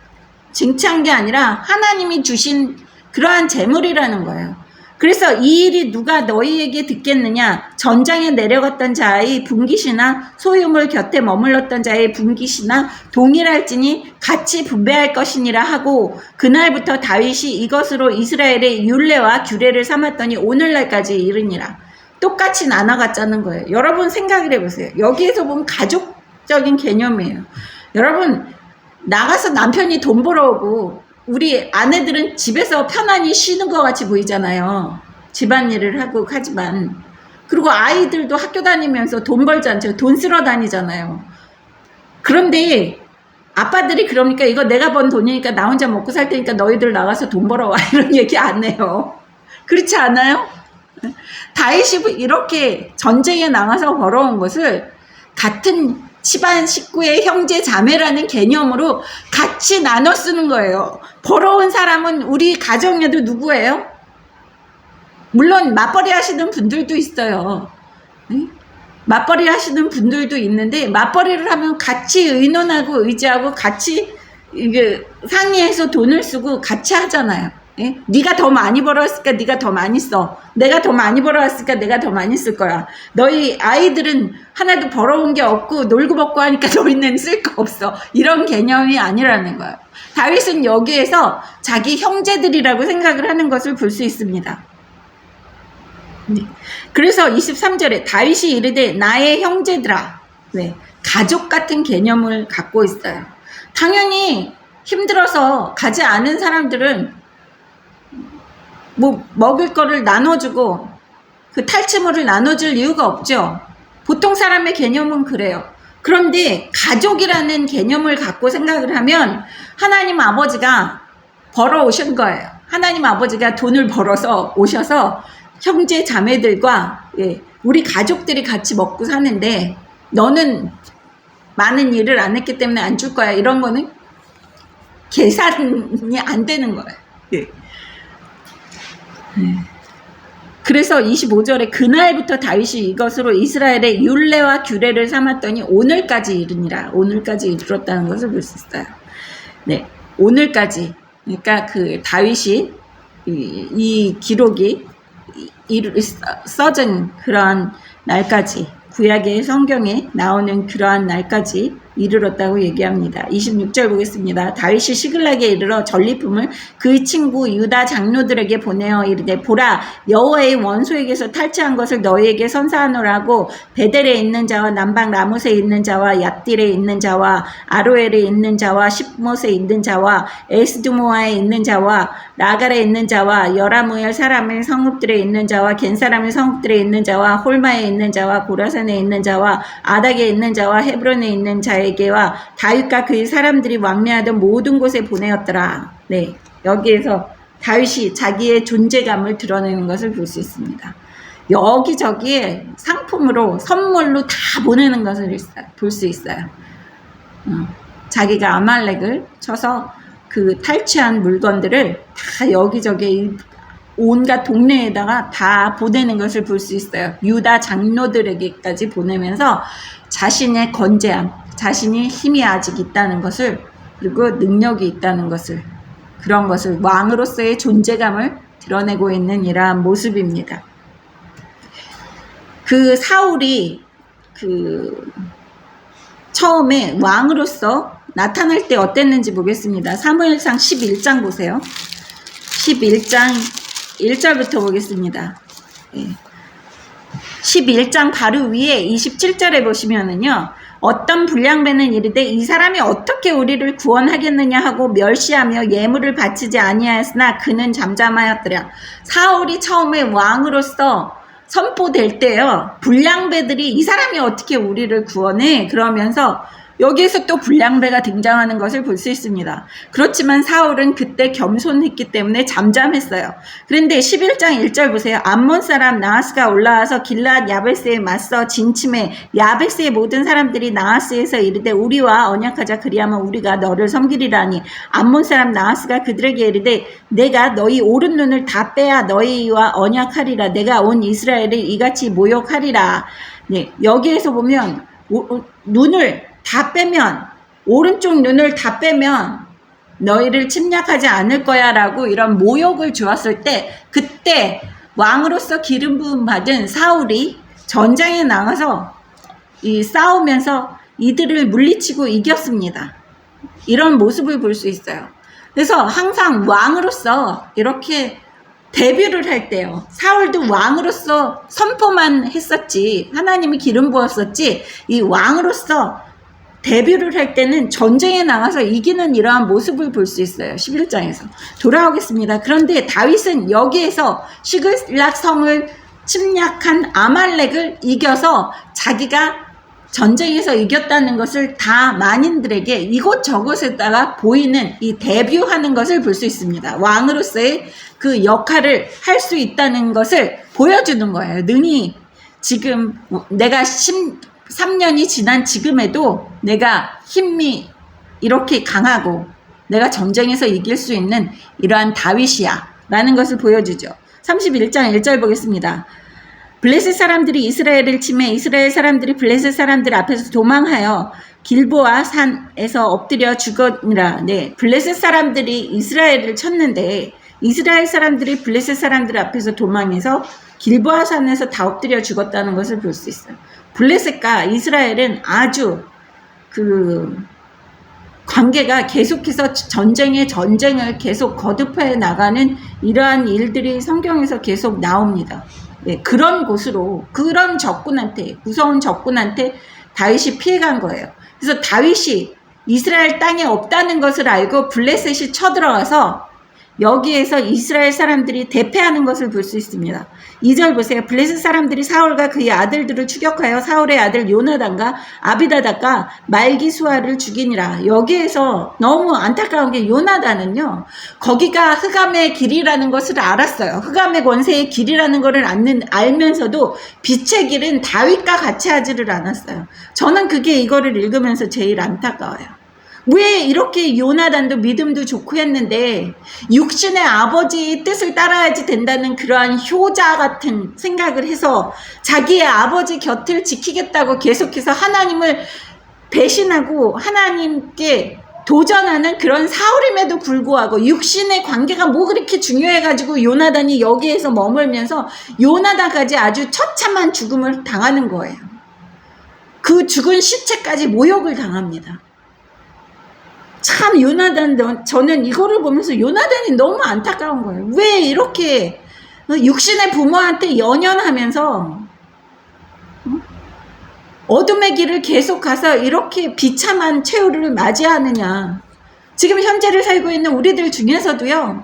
쟁취한 게 아니라 하나님이 주신 그러한 재물이라는 거예요. 그래서 이 일이 누가 너희에게 듣겠느냐? 전장에 내려갔던 자의 분깃이나 소유물 곁에 머물렀던 자의 분깃이나 동일할지니 같이 분배할 것이니라 하고 그날부터 다윗이 이것으로 이스라엘의 율례와 규례를 삼았더니 오늘날까지 이르니라. 똑같이 나눠갔자는 거예요. 여러분 생각을 해보세요. 여기에서 보면 가족적인 개념이에요. 여러분, 나가서 남편이 돈 벌어오고 우리 아내들은 집에서 편안히 쉬는 것 같이 보이잖아요. 집안일을 하고 하지만. 그리고 아이들도 학교 다니면서 돈 벌지 않죠. 돈 쓰러 다니잖아요. 그런데 아빠들이 그러니까 이거 내가 번 돈이니까 나 혼자 먹고 살 테니까 너희들 나가서 돈 벌어와 이런 얘기 안 해요. 그렇지 않아요? 다윗이 이렇게 전쟁에 나가서 벌어온 것을 같은 집안 식구의 형제 자매라는 개념으로 같이 나눠 쓰는 거예요. 벌어온 사람은 우리 가정에도 누구예요? 물론 맞벌이 하시는 분들도 있어요. 맞벌이 하시는 분들도 있는데 맞벌이를 하면 같이 의논하고 의지하고 같이 이게 상의해서 돈을 쓰고 같이 하잖아요. 예? 네가 더 많이 벌어왔으니까 네가 더 많이 써. 내가 더 많이 벌어왔으니까 내가 더 많이 쓸 거야. 너희 아이들은 하나도 벌어온 게 없고 놀고 먹고 하니까 너희는 쓸 거 없어. 이런 개념이 아니라는 거예요. 다윗은 여기에서 자기 형제들이라고 생각을 하는 것을 볼 수 있습니다. 네. 그래서 23절에 다윗이 이르되 나의 형제들아, 네. 가족 같은 개념을 갖고 있어요. 당연히 힘들어서 가지 않은 사람들은 뭐 먹을 거를 나눠주고 그 탈취물을 나눠줄 이유가 없죠. 보통 사람의 개념은 그래요. 그런데 가족이라는 개념을 갖고 생각을 하면 하나님 아버지가 벌어 오신 거예요. 하나님 아버지가 돈을 벌어서 오셔서 형제 자매들과 우리 가족들이 같이 먹고 사는데 너는 많은 일을 안 했기 때문에 안 줄 거야. 이런 거는 계산이 안 되는 거예요. 예. 그래서 25절에 그날부터 다윗이 이것으로 이스라엘의 율례와 규례를 삼았더니 오늘까지 이르니라. 오늘까지 이르렀다는 것을 볼 수 있어요. 네, 오늘까지. 그러니까 그 다윗이 이 기록이 써진 그러한 날까지, 구약의 성경에 나오는 그러한 날까지 이르렀다고 얘기합니다. 26절 보겠습니다. 다윗이 시글락에 이르러 전리품을 그의 친구 유다 장로들에게 보내어 이르되 보라 여호와의 원수에게서 탈취한 것을 너희에게 선사하노라고 베델에 있는 자와 남방 라못에 있는 자와 얍딜에 있는 자와 아로엘에 있는 자와 십못에 있는 자와 에스두모아에 있는 자와 라갈에 있는 자와 여라무엘 사람의 성읍들에 있는 자와 겐 사람의 성읍들에 있는 자와 홀마에 있는 자와 고라산에 있는 자와 아닥에 있는 자와 헤브론에 있는 자에게와 다윗과 그의 사람들이 왕래하던 모든 곳에 보내었더라. 네, 여기에서 다윗이 자기의 존재감을 드러내는 것을 볼 수 있습니다. 여기저기에 상품으로 선물로 다 보내는 것을 볼 수 있어요. 자기가 아말렉을 쳐서 그 탈취한 물건들을 다 여기저기 온갖 동네에다가 다 보내는 것을 볼 수 있어요. 유다 장로들에게까지 보내면서 자신의 건재함, 자신이 힘이 아직 있다는 것을, 그리고 능력이 있다는 것을, 그런 것을 왕으로서의 존재감을 드러내고 있는 이러한 모습입니다. 그 사울이 처음에 왕으로서 나타날 때 어땠는지 보겠습니다. 사무엘상 11장 보세요. 11장 1절부터 보겠습니다. 11장 바로 위에 27절에 보시면은요. 어떤 불량배는 이르되 이 사람이 어떻게 우리를 구원하겠느냐 하고 멸시하며 예물을 바치지 아니하였으나 그는 잠잠하였더라. 사울이 처음에 왕으로서 선포될 때요. 불량배들이 이 사람이 어떻게 우리를 구원해? 그러면서 여기에서 또 불량배가 등장하는 것을 볼 수 있습니다. 그렇지만 사울은 그때 겸손했기 때문에 잠잠했어요. 그런데 11장 1절 보세요. 암몬 사람 나하스가 올라와서 길앗 야베스에 맞서 진침해 야베스의 모든 사람들이 나하스에서 이르되 우리와 언약하자 그리하면 우리가 너를 섬기리라니 암몬 사람 나하스가 그들에게 이르되 내가 너희 오른 눈을 다 빼야 너희와 언약하리라. 내가 온 이스라엘을 이같이 모욕하리라. 네, 여기에서 보면 눈을 다 빼면, 오른쪽 눈을 다 빼면 너희를 침략하지 않을 거야 라고 이런 모욕을 주었을 때, 그때 왕으로서 기름 부음 받은 사울이 전장에 나가서 싸우면서 이들을 물리치고 이겼습니다. 이런 모습을 볼 수 있어요. 그래서 항상 왕으로서 이렇게 데뷔를 할 때요. 사울도 왕으로서 선포만 했었지, 하나님이 기름 부었었지, 이 왕으로서 데뷔를 할 때는 전쟁에 나가서 이기는 이러한 모습을 볼 수 있어요. 11장에서. 돌아오겠습니다. 그런데 다윗은 여기에서 시글락 성을 침략한 아말렉을 이겨서 자기가 전쟁에서 이겼다는 것을 다 만인들에게 이곳저곳에다가 보이는 이 데뷔하는 것을 볼 수 있습니다. 왕으로서의 그 역할을 할 수 있다는 것을 보여주는 거예요. 능히 지금 내가 3년이 지난 지금에도 내가 힘이 이렇게 강하고 내가 전쟁에서 이길 수 있는 이러한 다윗이야 라는 것을 보여주죠. 31장 1절 보겠습니다. 블레셋 사람들이 이스라엘을 치매 이스라엘 사람들이 블레셋 사람들 앞에서 도망하여 길보아 산에서 엎드려 죽었니라. 네, 블레셋 사람들이 이스라엘을 쳤는데 이스라엘 사람들이 블레셋 사람들 앞에서 도망해서 길보아 산에서 다 엎드려 죽었다는 것을 볼 수 있어요. 블레셋과 이스라엘은 아주 관계가 계속해서 전쟁을 계속 거듭해 나가는 이러한 일들이 성경에서 계속 나옵니다. 네, 그런 곳으로 그런 적군한테 무서운 적군한테 다윗이 피해간 거예요. 그래서 다윗이 이스라엘 땅에 없다는 것을 알고 블레셋이 쳐들어가서 여기에서 이스라엘 사람들이 대패하는 것을 볼 수 있습니다. 2절 보세요. 블레셋 사람들이 사울과 그의 아들들을 추격하여 사울의 아들 요나단과 아비다닥과 말기수아를 죽이니라. 여기에서 너무 안타까운 게 요나단은요. 거기가 흑암의 길이라는 것을 알았어요. 흑암의 권세의 길이라는 것을 알면서도 빛의 길은 다윗과 같이 하지를 않았어요. 저는 그게 이거를 읽으면서 제일 안타까워요. 왜 이렇게 요나단도 믿음도 좋고 했는데 육신의 아버지의 뜻을 따라야지 된다는 그러한 효자 같은 생각을 해서 자기의 아버지 곁을 지키겠다고 계속해서 하나님을 배신하고 하나님께 도전하는 그런 사울임에도 불구하고 육신의 관계가 뭐 그렇게 중요해가지고 요나단이 여기에서 머물면서 요나단까지 아주 처참한 죽음을 당하는 거예요. 그 죽은 시체까지 모욕을 당합니다. 참 요나단, 저는 이거를 보면서 요나단이 너무 안타까운 거예요. 왜 이렇게 육신의 부모한테 연연하면서 어둠의 길을 계속 가서 이렇게 비참한 최후를 맞이하느냐. 지금 현재를 살고 있는 우리들 중에서도요.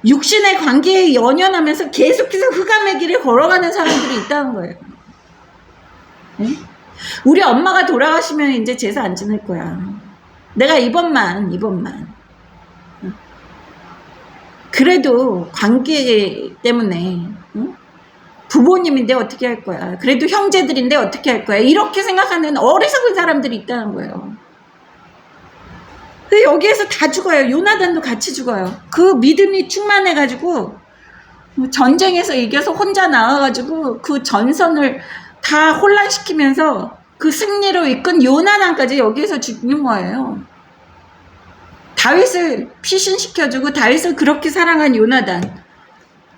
육신의 관계에 연연하면서 계속해서 흑암의 길을 걸어가는 사람들이 있다는 거예요. 네? 우리 엄마가 돌아가시면 이제 제사 안 지낼 거야. 내가 이번만 그래도 관계 때문에 부모님인데 어떻게 할 거야. 그래도 형제들인데 어떻게 할 거야. 이렇게 생각하는 어리석은 사람들이 있다는 거예요. 근데 여기에서 다 죽어요. 요나단도 같이 죽어요. 그 믿음이 충만해가지고 전쟁에서 이겨서 혼자 나와가지고 그 전선을 다 혼란시키면서 그 승리로 이끈 요나단까지 여기에서 죽는 거예요. 다윗을 피신시켜주고 다윗을 그렇게 사랑한 요나단,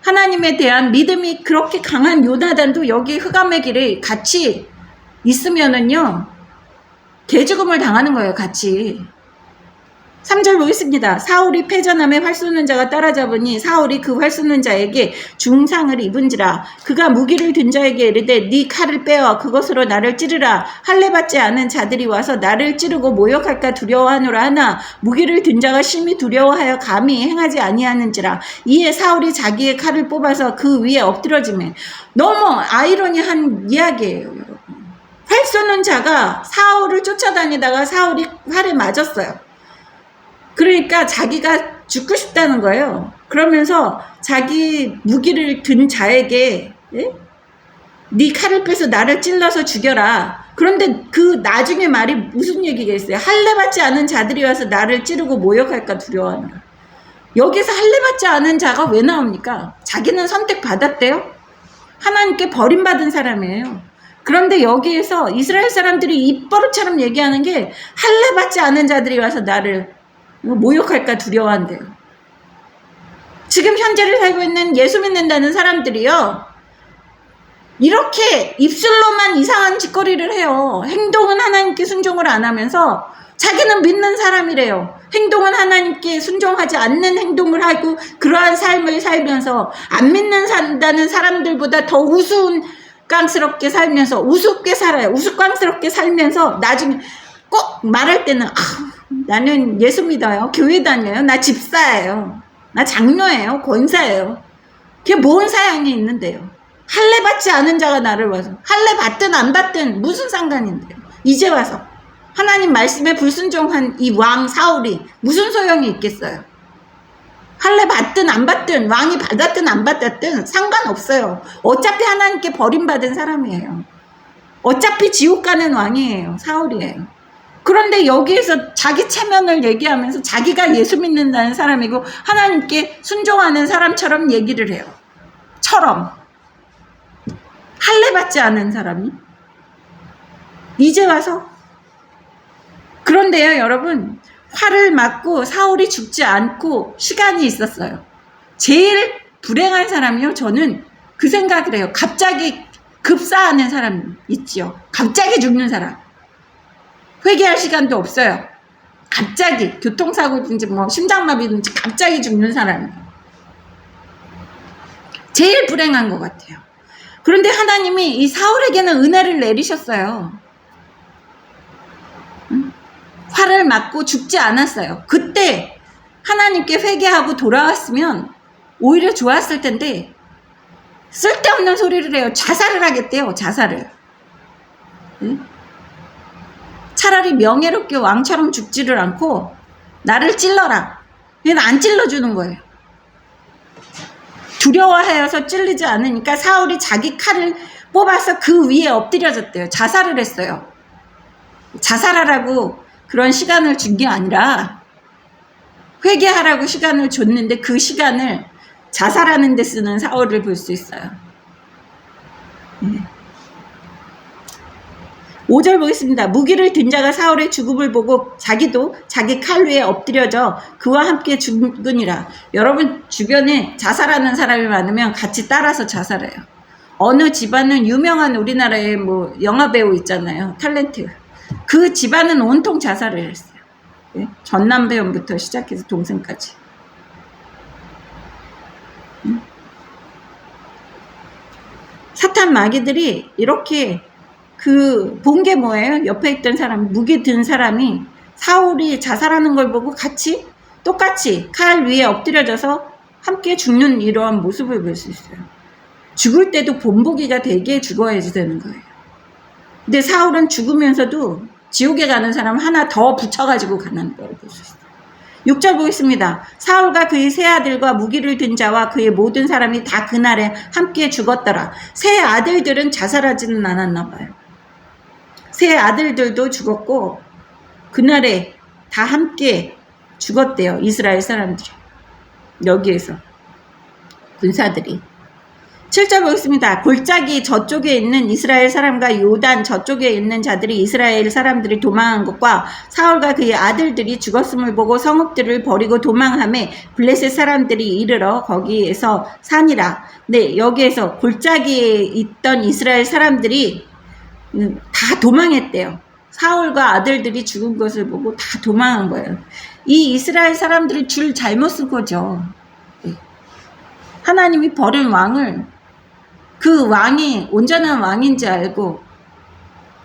하나님에 대한 믿음이 그렇게 강한 요나단도 여기 흑암의 길에 같이 있으면은요 개죽음을 당하는 거예요. 같이. 3절 보겠습니다. 사울이 패전함에 활 쏘는 자가 따라잡으니 사울이 그 활 쏘는 자에게 중상을 입은지라. 그가 무기를 든 자에게 이르되 네 칼을 빼어 그것으로 나를 찌르라. 할례 받지 않은 자들이 와서 나를 찌르고 모욕할까 두려워하노라 하나 무기를 든 자가 심히 두려워하여 감히 행하지 아니하는지라. 이에 사울이 자기의 칼을 뽑아서 그 위에 엎드러지매. 너무 아이러니한 이야기예요. 여러분. 활 쏘는 자가 사울을 쫓아다니다가 사울이 활에 맞았어요. 그러니까 자기가 죽고 싶다는 거예요. 그러면서 자기 무기를 든 자에게 네 칼을 빼서 나를 찔러서 죽여라. 그런데 그 나중에 말이 무슨 얘기가 있어요. 할례 받지 않은 자들이 와서 나를 찌르고 모욕할까 두려워하노라. 여기서 할례 받지 않은 자가 왜 나옵니까? 자기는 선택받았대요. 하나님께 버림받은 사람이에요. 그런데 여기에서 이스라엘 사람들이 입버릇처럼 얘기하는 게 할례 받지 않은 자들이 와서 나를 모욕할까 두려워한대요. 지금 현재를 살고 있는 예수 믿는다는 사람들이요. 이렇게 입술로만 이상한 짓거리를 해요. 행동은 하나님께 순종을 안 하면서 자기는 믿는 사람이래요. 행동은 하나님께 순종하지 않는 행동을 하고 그러한 삶을 살면서 안 믿는다는 사람들보다 더 우스꽝스럽게 살면서 우습게 살아요. 우스꽝스럽게 살면서 나중에 꼭 말할 때는 나는 예수 믿어요. 교회 다녀요. 나 집사예요. 나 장로예요. 권사예요. 그게 뭔 사양이 있는데요. 할례 받지 않은 자가 나를 와서 할례 받든 안 받든 무슨 상관인데요. 이제 와서 하나님 말씀에 불순종한 이 왕 사울이 무슨 소용이 있겠어요. 할례 받든 안 받든 왕이 받았든 안 받았든 상관없어요. 어차피 하나님께 버림받은 사람이에요. 어차피 지옥 가는 왕이에요. 사울이에요. 그런데 여기에서 자기 체면을 얘기하면서 자기가 예수 믿는다는 사람이고 하나님께 순종하는 사람처럼 얘기를 해요. 할례 받지 않은 사람이 이제 와서. 그런데요 여러분, 화를 맞고 사울이 죽지 않고 시간이 있었어요. 제일 불행한 사람이요, 저는 그 생각을 해요. 갑자기 급사하는 사람 있지요. 갑자기 죽는 사람. 회개할 시간도 없어요. 갑자기 교통사고든지 뭐 심장마비든지 갑자기 죽는 사람이에요. 제일 불행한 것 같아요. 그런데 하나님이 이 사울에게는 은혜를 내리셨어요. 화를 맞고 죽지 않았어요. 그때 하나님께 회개하고 돌아왔으면 오히려 좋았을 텐데 쓸데없는 소리를 해요. 자살을 하겠대요. 자살을. 차라리 명예롭게 왕처럼 죽지를 않고 나를 찔러라. 얘는 안 찔러주는 거예요. 두려워하여서 찔리지 않으니까 사울이 자기 칼을 뽑아서 그 위에 엎드려졌대요. 자살을 했어요. 자살하라고 그런 시간을 준 게 아니라 회개하라고 시간을 줬는데 그 시간을 자살하는 데 쓰는 사울을 볼 수 있어요. 5절 보겠습니다. 무기를 든 자가 사울의 죽음을 보고 자기도 자기 칼 위에 엎드려져 그와 함께 죽으니라. 여러분 주변에 자살하는 사람이 많으면 같이 따라서 자살해요. 어느 집안은 유명한 우리나라의 뭐 영화배우 있잖아요. 탤런트. 그 집안은 온통 자살을 했어요. 전남배우부터 시작해서 동생까지. 사탄 마귀들이 이렇게 본 게 뭐예요? 옆에 있던 사람, 무기 든 사람이 사울이 자살하는 걸 보고 똑같이 칼 위에 엎드려져서 함께 죽는 이러한 모습을 볼 수 있어요. 죽을 때도 본보기가 되게 죽어야지 되는 거예요. 근데 사울은 죽으면서도 지옥에 가는 사람 하나 더 붙여가지고 가는 걸 볼 수 있어요. 6절 보겠습니다. 사울과 그의 세 아들과 무기를 든 자와 그의 모든 사람이 다 그날에 함께 죽었더라. 세 아들들은 자살하지는 않았나 봐요. 세 아들들도 죽었고 그날에 다 함께 죽었대요. 이스라엘 사람들이. 여기에서 군사들이. 7절 보겠습니다. 골짜기 저쪽에 있는 이스라엘 사람과 요단 저쪽에 있는 자들이 이스라엘 사람들이 도망한 것과 사울과 그의 아들들이 죽었음을 보고 성읍들을 버리고 도망하매 블레셋 사람들이 이르러 거기에서 사니라. 네, 여기에서 골짜기에 있던 이스라엘 사람들이 다 도망했대요. 사울과 아들들이 죽은 것을 보고 다 도망한 거예요. 이 이스라엘 사람들이 줄 잘못 쓴 거죠. 하나님이 버린 왕을 그 왕이 온전한 왕인지 알고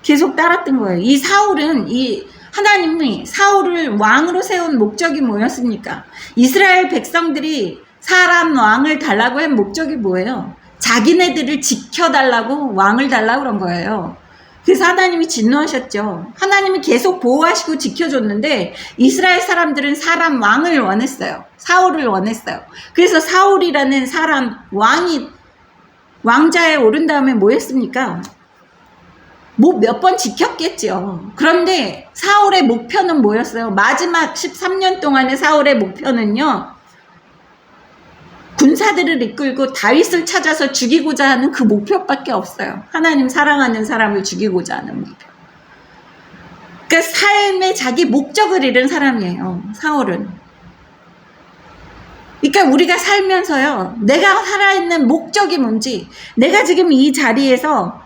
계속 따랐던 거예요. 이 사울은 하나님이 사울을 왕으로 세운 목적이 뭐였습니까? 이스라엘 백성들이 사람 왕을 달라고 한 목적이 뭐예요? 자기네들을 지켜달라고 왕을 달라고 그런 거예요. 그래서 하나님이 진노하셨죠. 하나님이 계속 보호하시고 지켜줬는데 이스라엘 사람들은 사람 왕을 원했어요. 사울을 원했어요. 그래서 사울이라는 사람 왕자에 오른 다음에 뭐 했습니까? 뭐 몇 번 지켰겠죠. 그런데 사울의 목표는 뭐였어요? 마지막 13년 동안의 사울의 목표는요. 군사들을 이끌고 다윗을 찾아서 죽이고자 하는 그 목표밖에 없어요. 하나님 사랑하는 사람을 죽이고자 하는 목표. 그러니까 삶의 자기 목적을 잃은 사람이에요. 사울은. 그러니까 우리가 살면서요. 내가 살아있는 목적이 뭔지, 내가 지금 이 자리에서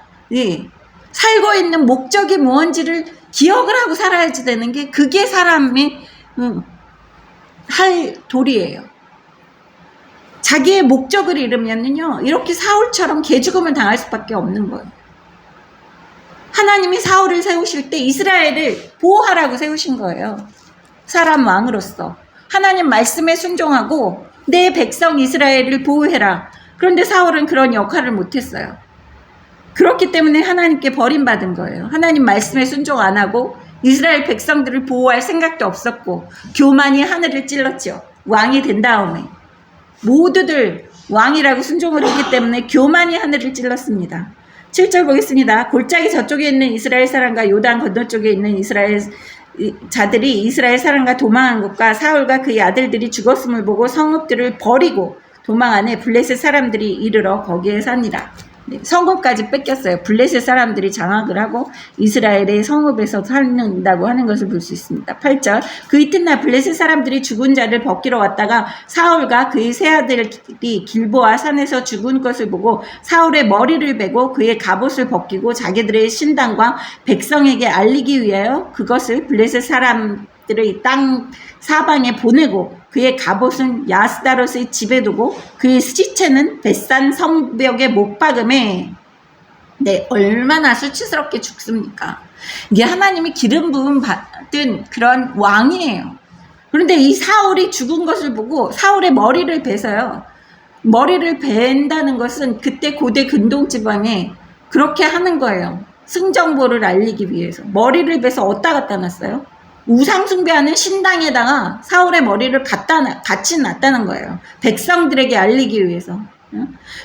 살고 있는 목적이 뭔지를 기억을 하고 살아야지 되는 게 그게 사람의 할 도리예요. 자기의 목적을 잃으면요 이렇게 사울처럼 개죽음을 당할 수밖에 없는 거예요. 하나님이 사울을 세우실 때 이스라엘을 보호하라고 세우신 거예요. 사람 왕으로서. 하나님 말씀에 순종하고 내 백성 이스라엘을 보호해라. 그런데 사울은 그런 역할을 못했어요. 그렇기 때문에 하나님께 버림받은 거예요. 하나님 말씀에 순종 안 하고 이스라엘 백성들을 보호할 생각도 없었고 교만이 하늘을 찔렀죠. 왕이 된 다음에 모두들 왕이라고 순종을 했기 때문에 교만이 하늘을 찔렀습니다. 7절 보겠습니다. 골짜기 저쪽에 있는 이스라엘 사람과 요단 건너쪽에 있는 이스라엘 자들이 이스라엘 사람과 도망한 것과 사울과 그의 아들들이 죽었음을 보고 성읍들을 버리고 도망하네 블레셋 사람들이 이르러 거기에 사니라. 네, 성읍까지 뺏겼어요. 블레셋 사람들이 장악을 하고 이스라엘의 성읍에서 살는다고 하는 것을 볼 수 있습니다. 8절 그 이튿날 블레셋 사람들이 죽은 자를 벗기러 왔다가 사울과 그의 세 아들이 길보아 산에서 죽은 것을 보고 사울의 머리를 베고 그의 갑옷을 벗기고 자기들의 신당과 백성에게 알리기 위하여 그것을 블레셋 사람들의 땅 사방에 보내고 그의 갑옷은 야스다롯의 집에 두고 그의 시체는 벳산 성벽에 못 박음에 네, 얼마나 수치스럽게 죽습니까? 이게 하나님이 기름 부음 받은 그런 왕이에요. 그런데 이 사울이 죽은 것을 보고 사울의 머리를 베서요. 머리를 벤다는 것은 그때 고대 근동 지방에 그렇게 하는 거예요. 승정보를 알리기 위해서. 머리를 베서 어디다 갖다 놨어요? 우상 숭배하는 신당에다가 사울의 머리를 같이 놨다는 거예요. 백성들에게 알리기 위해서.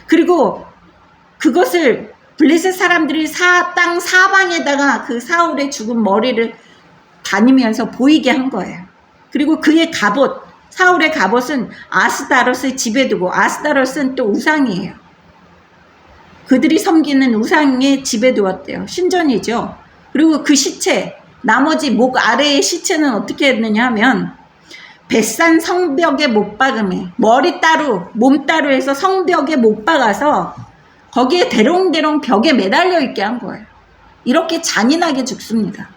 그리고 그것을 블레셋 사람들이 땅 사방에다가 그 사울의 죽은 머리를 다니면서 보이게 한 거예요. 그리고 그의 갑옷, 사울의 갑옷은 아스다롯의 집에 두고, 아스다롯은 또 우상이에요. 그들이 섬기는 우상의 집에 두었대요. 신전이죠. 그리고 그 시체, 나머지 목 아래의 시체는 어떻게 했느냐 하면 벳산 성벽에 못 박음에 머리 따로 몸 따로 해서 성벽에 못 박아서 거기에 대롱대롱 벽에 매달려 있게 한 거예요. 이렇게 잔인하게 죽습니다.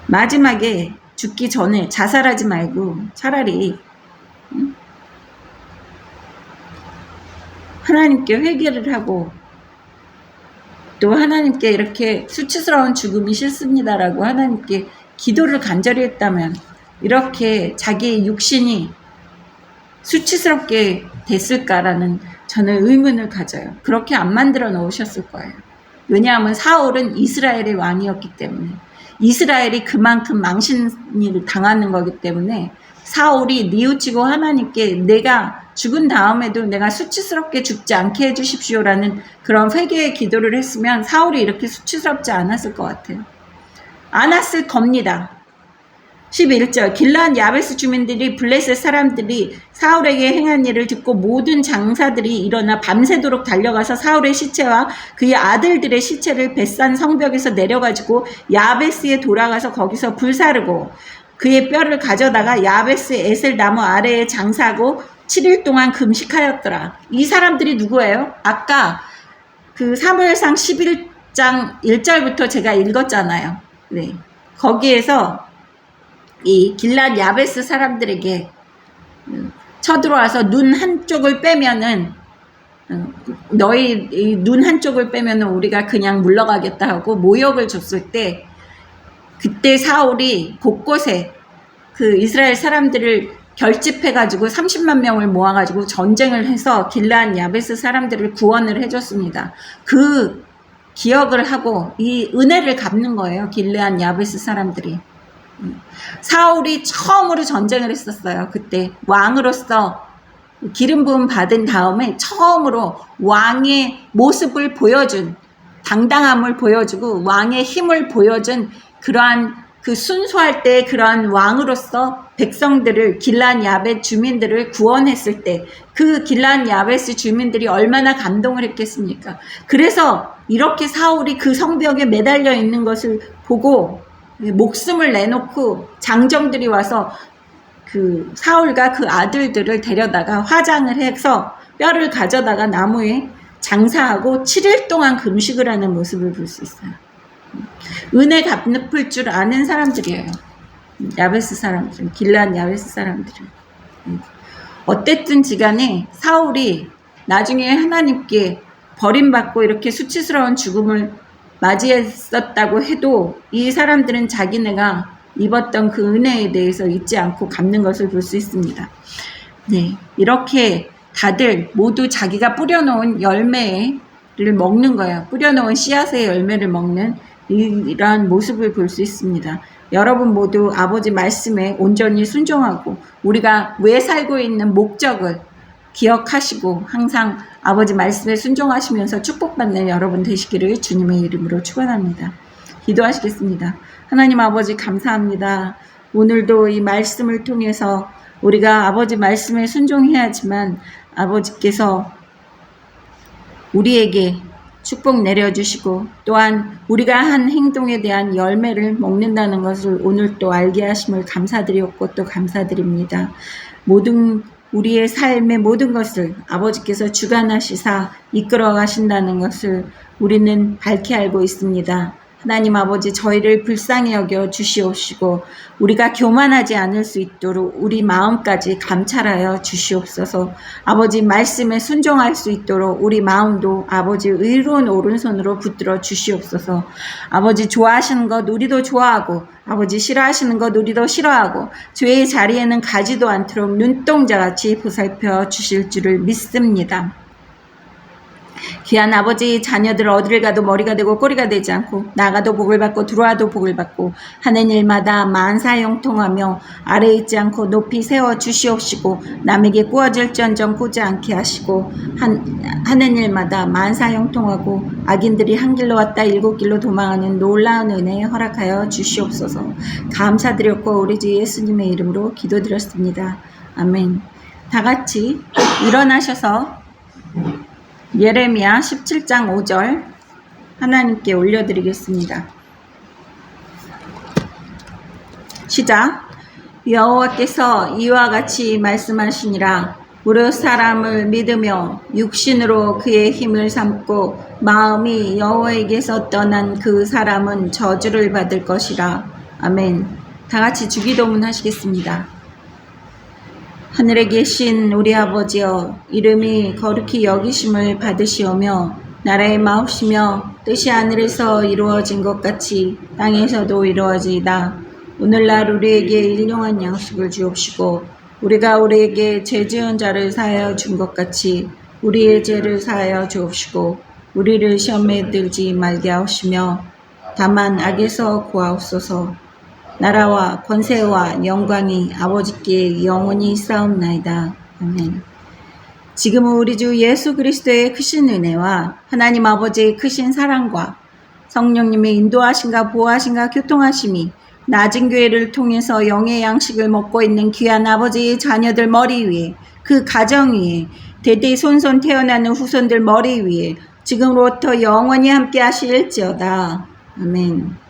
마지막에 죽기 전에 자살하지 말고 차라리 하나님께 회개를 하고 또 하나님께 이렇게 수치스러운 죽음이 싫습니다라고 하나님께 기도를 간절히 했다면 이렇게 자기의 육신이 수치스럽게 됐을까라는 저는 의문을 가져요. 그렇게 안 만들어 놓으셨을 거예요. 왜냐하면 사울은 이스라엘의 왕이었기 때문에 이스라엘이 그만큼 망신을 당하는 거기 때문에 사울이 뉘우치고 하나님께 내가 죽은 다음에도 내가 수치스럽게 죽지 않게 해주십시오라는 그런 회개의 기도를 했으면 사울이 이렇게 수치스럽지 않았을 것 같아요. 않았을 겁니다. 11절 길르앗 야베스 주민들이 블레셋 사람들이 사울에게 행한 일을 듣고 모든 장사들이 일어나 밤새도록 달려가서 사울의 시체와 그의 아들들의 시체를 벳산 성벽에서 내려가지고 야베스에 돌아가서 거기서 불사르고 그의 뼈를 가져다가 야베스 에셀 나무 아래에 장사하고 7일 동안 금식하였더라. 이 사람들이 누구예요? 아까 그 사무엘상 11장 1절부터 제가 읽었잖아요. 네. 거기에서 이 길르앗 야베스 사람들에게 쳐들어와서 눈 한쪽을 빼면은 너희 눈 한쪽을 빼면은 우리가 그냥 물러가겠다 하고 모욕을 줬을 때 그때 사울이 곳곳에 그 이스라엘 사람들을 결집해가지고 30만 명을 모아가지고 전쟁을 해서 길르앗 야베스 사람들을 구원을 해줬습니다. 그 기억을 하고 이 은혜를 갚는 거예요. 길르앗 야베스 사람들이. 사울이 처음으로 전쟁을 했었어요. 그때 왕으로서 기름 부음 받은 다음에 처음으로 왕의 모습을 보여준 당당함을 보여주고 왕의 힘을 보여준 그러한 그 순수할 때 그러한 왕으로서 백성들을 길르앗 야벳 주민들을 구원했을 때 그 길르앗 야베스 주민들이 얼마나 감동을 했겠습니까? 그래서 이렇게 사울이 그 성벽에 매달려 있는 것을 보고 목숨을 내놓고 장정들이 와서 그 사울과 그 아들들을 데려다가 화장을 해서 뼈를 가져다가 나무에 장사하고 7일 동안 금식을 하는 모습을 볼 수 있어요. 은혜 갚을 줄 아는 사람들이에요. 야베스 사람들은, 길르앗 야베스 사람들은. 어땠든지 간에 사울이 나중에 하나님께 버림받고 이렇게 수치스러운 죽음을 맞이했었다고 해도 이 사람들은 자기네가 입었던 그 은혜에 대해서 잊지 않고 갚는 것을 볼 수 있습니다. 네, 이렇게 다들 모두 자기가 뿌려놓은 열매를 먹는 거예요. 뿌려놓은 씨앗의 열매를 먹는 이러한 모습을 볼 수 있습니다. 여러분 모두 아버지 말씀에 온전히 순종하고 우리가 왜 살고 있는 목적을 기억하시고 항상 아버지 말씀에 순종하시면서 축복받는 여러분 되시기를 주님의 이름으로 축원합니다. 기도하시겠습니다. 하나님 아버지 감사합니다. 오늘도 이 말씀을 통해서 우리가 아버지 말씀에 순종해야지만 아버지께서 우리에게 축복 내려주시고 또한 우리가 한 행동에 대한 열매를 먹는다는 것을 오늘 또 알게 하심을 감사드렸고 또 감사드립니다. 모든 우리의 삶의 모든 것을 아버지께서 주관하시사 이끌어 가신다는 것을 우리는 밝히 알고 있습니다. 하나님 아버지 저희를 불쌍히 여겨 주시옵시고 우리가 교만하지 않을 수 있도록 우리 마음까지 감찰하여 주시옵소서. 아버지 말씀에 순종할 수 있도록 우리 마음도 아버지 의로운 오른손으로 붙들어 주시옵소서. 아버지 좋아하시는 것 우리도 좋아하고 아버지 싫어하시는 것 우리도 싫어하고 죄의 자리에는 가지도 않도록 눈동자같이 보살펴 주실 줄을 믿습니다. 귀한 아버지 자녀들 어디를 가도 머리가 되고 꼬리가 되지 않고 나가도 복을 받고 들어와도 복을 받고 하는 일마다 만사형통하며 아래 있지 않고 높이 세워 주시옵시고 남에게 꾸어질지언정 꾸지 않게 하시고 하는 일마다 만사형통하고 악인들이 한 길로 왔다 일곱 길로 도망하는 놀라운 은혜 허락하여 주시옵소서. 감사드렸고 우리 주 예수님의 이름으로 기도드렸습니다. 아멘. 다 같이 일어나셔서 예레미야 17장 5절 하나님께 올려드리겠습니다. 시작. 여호와께서 이와 같이 말씀하시니라. 무릇 사람을 믿으며 육신으로 그의 힘을 삼고 마음이 여호와에게서 떠난 그 사람은 저주를 받을 것이라. 아멘. 다 같이 주기도문 하시겠습니다. 하늘에 계신 우리 아버지여, 이름이 거룩히 여기심을 받으시오며 나라의 마옵시며 뜻이 하늘에서 이루어진 것 같이 땅에서도 이루어지이다. 오늘날 우리에게 일용할 양식을 주옵시고 우리가 우리에게 죄 지은 자를 사하여 준 것 같이 우리의 죄를 사하여 주옵시고 우리를 시험에 들지 말게 하옵시며 다만 악에서 구하옵소서. 나라와 권세와 영광이 아버지께 영원히 쌓옵나이다. 아멘. 지금은 우리 주 예수 그리스도의 크신 은혜와 하나님 아버지의 크신 사랑과 성령님의 인도하심과 보호하심과 교통하심이 낮은 교회를 통해서 영의 양식을 먹고 있는 귀한 아버지의 자녀들 머리 위에 그 가정 위에 대대손손 태어나는 후손들 머리 위에 지금부터 영원히 함께 하실지어다. 아멘.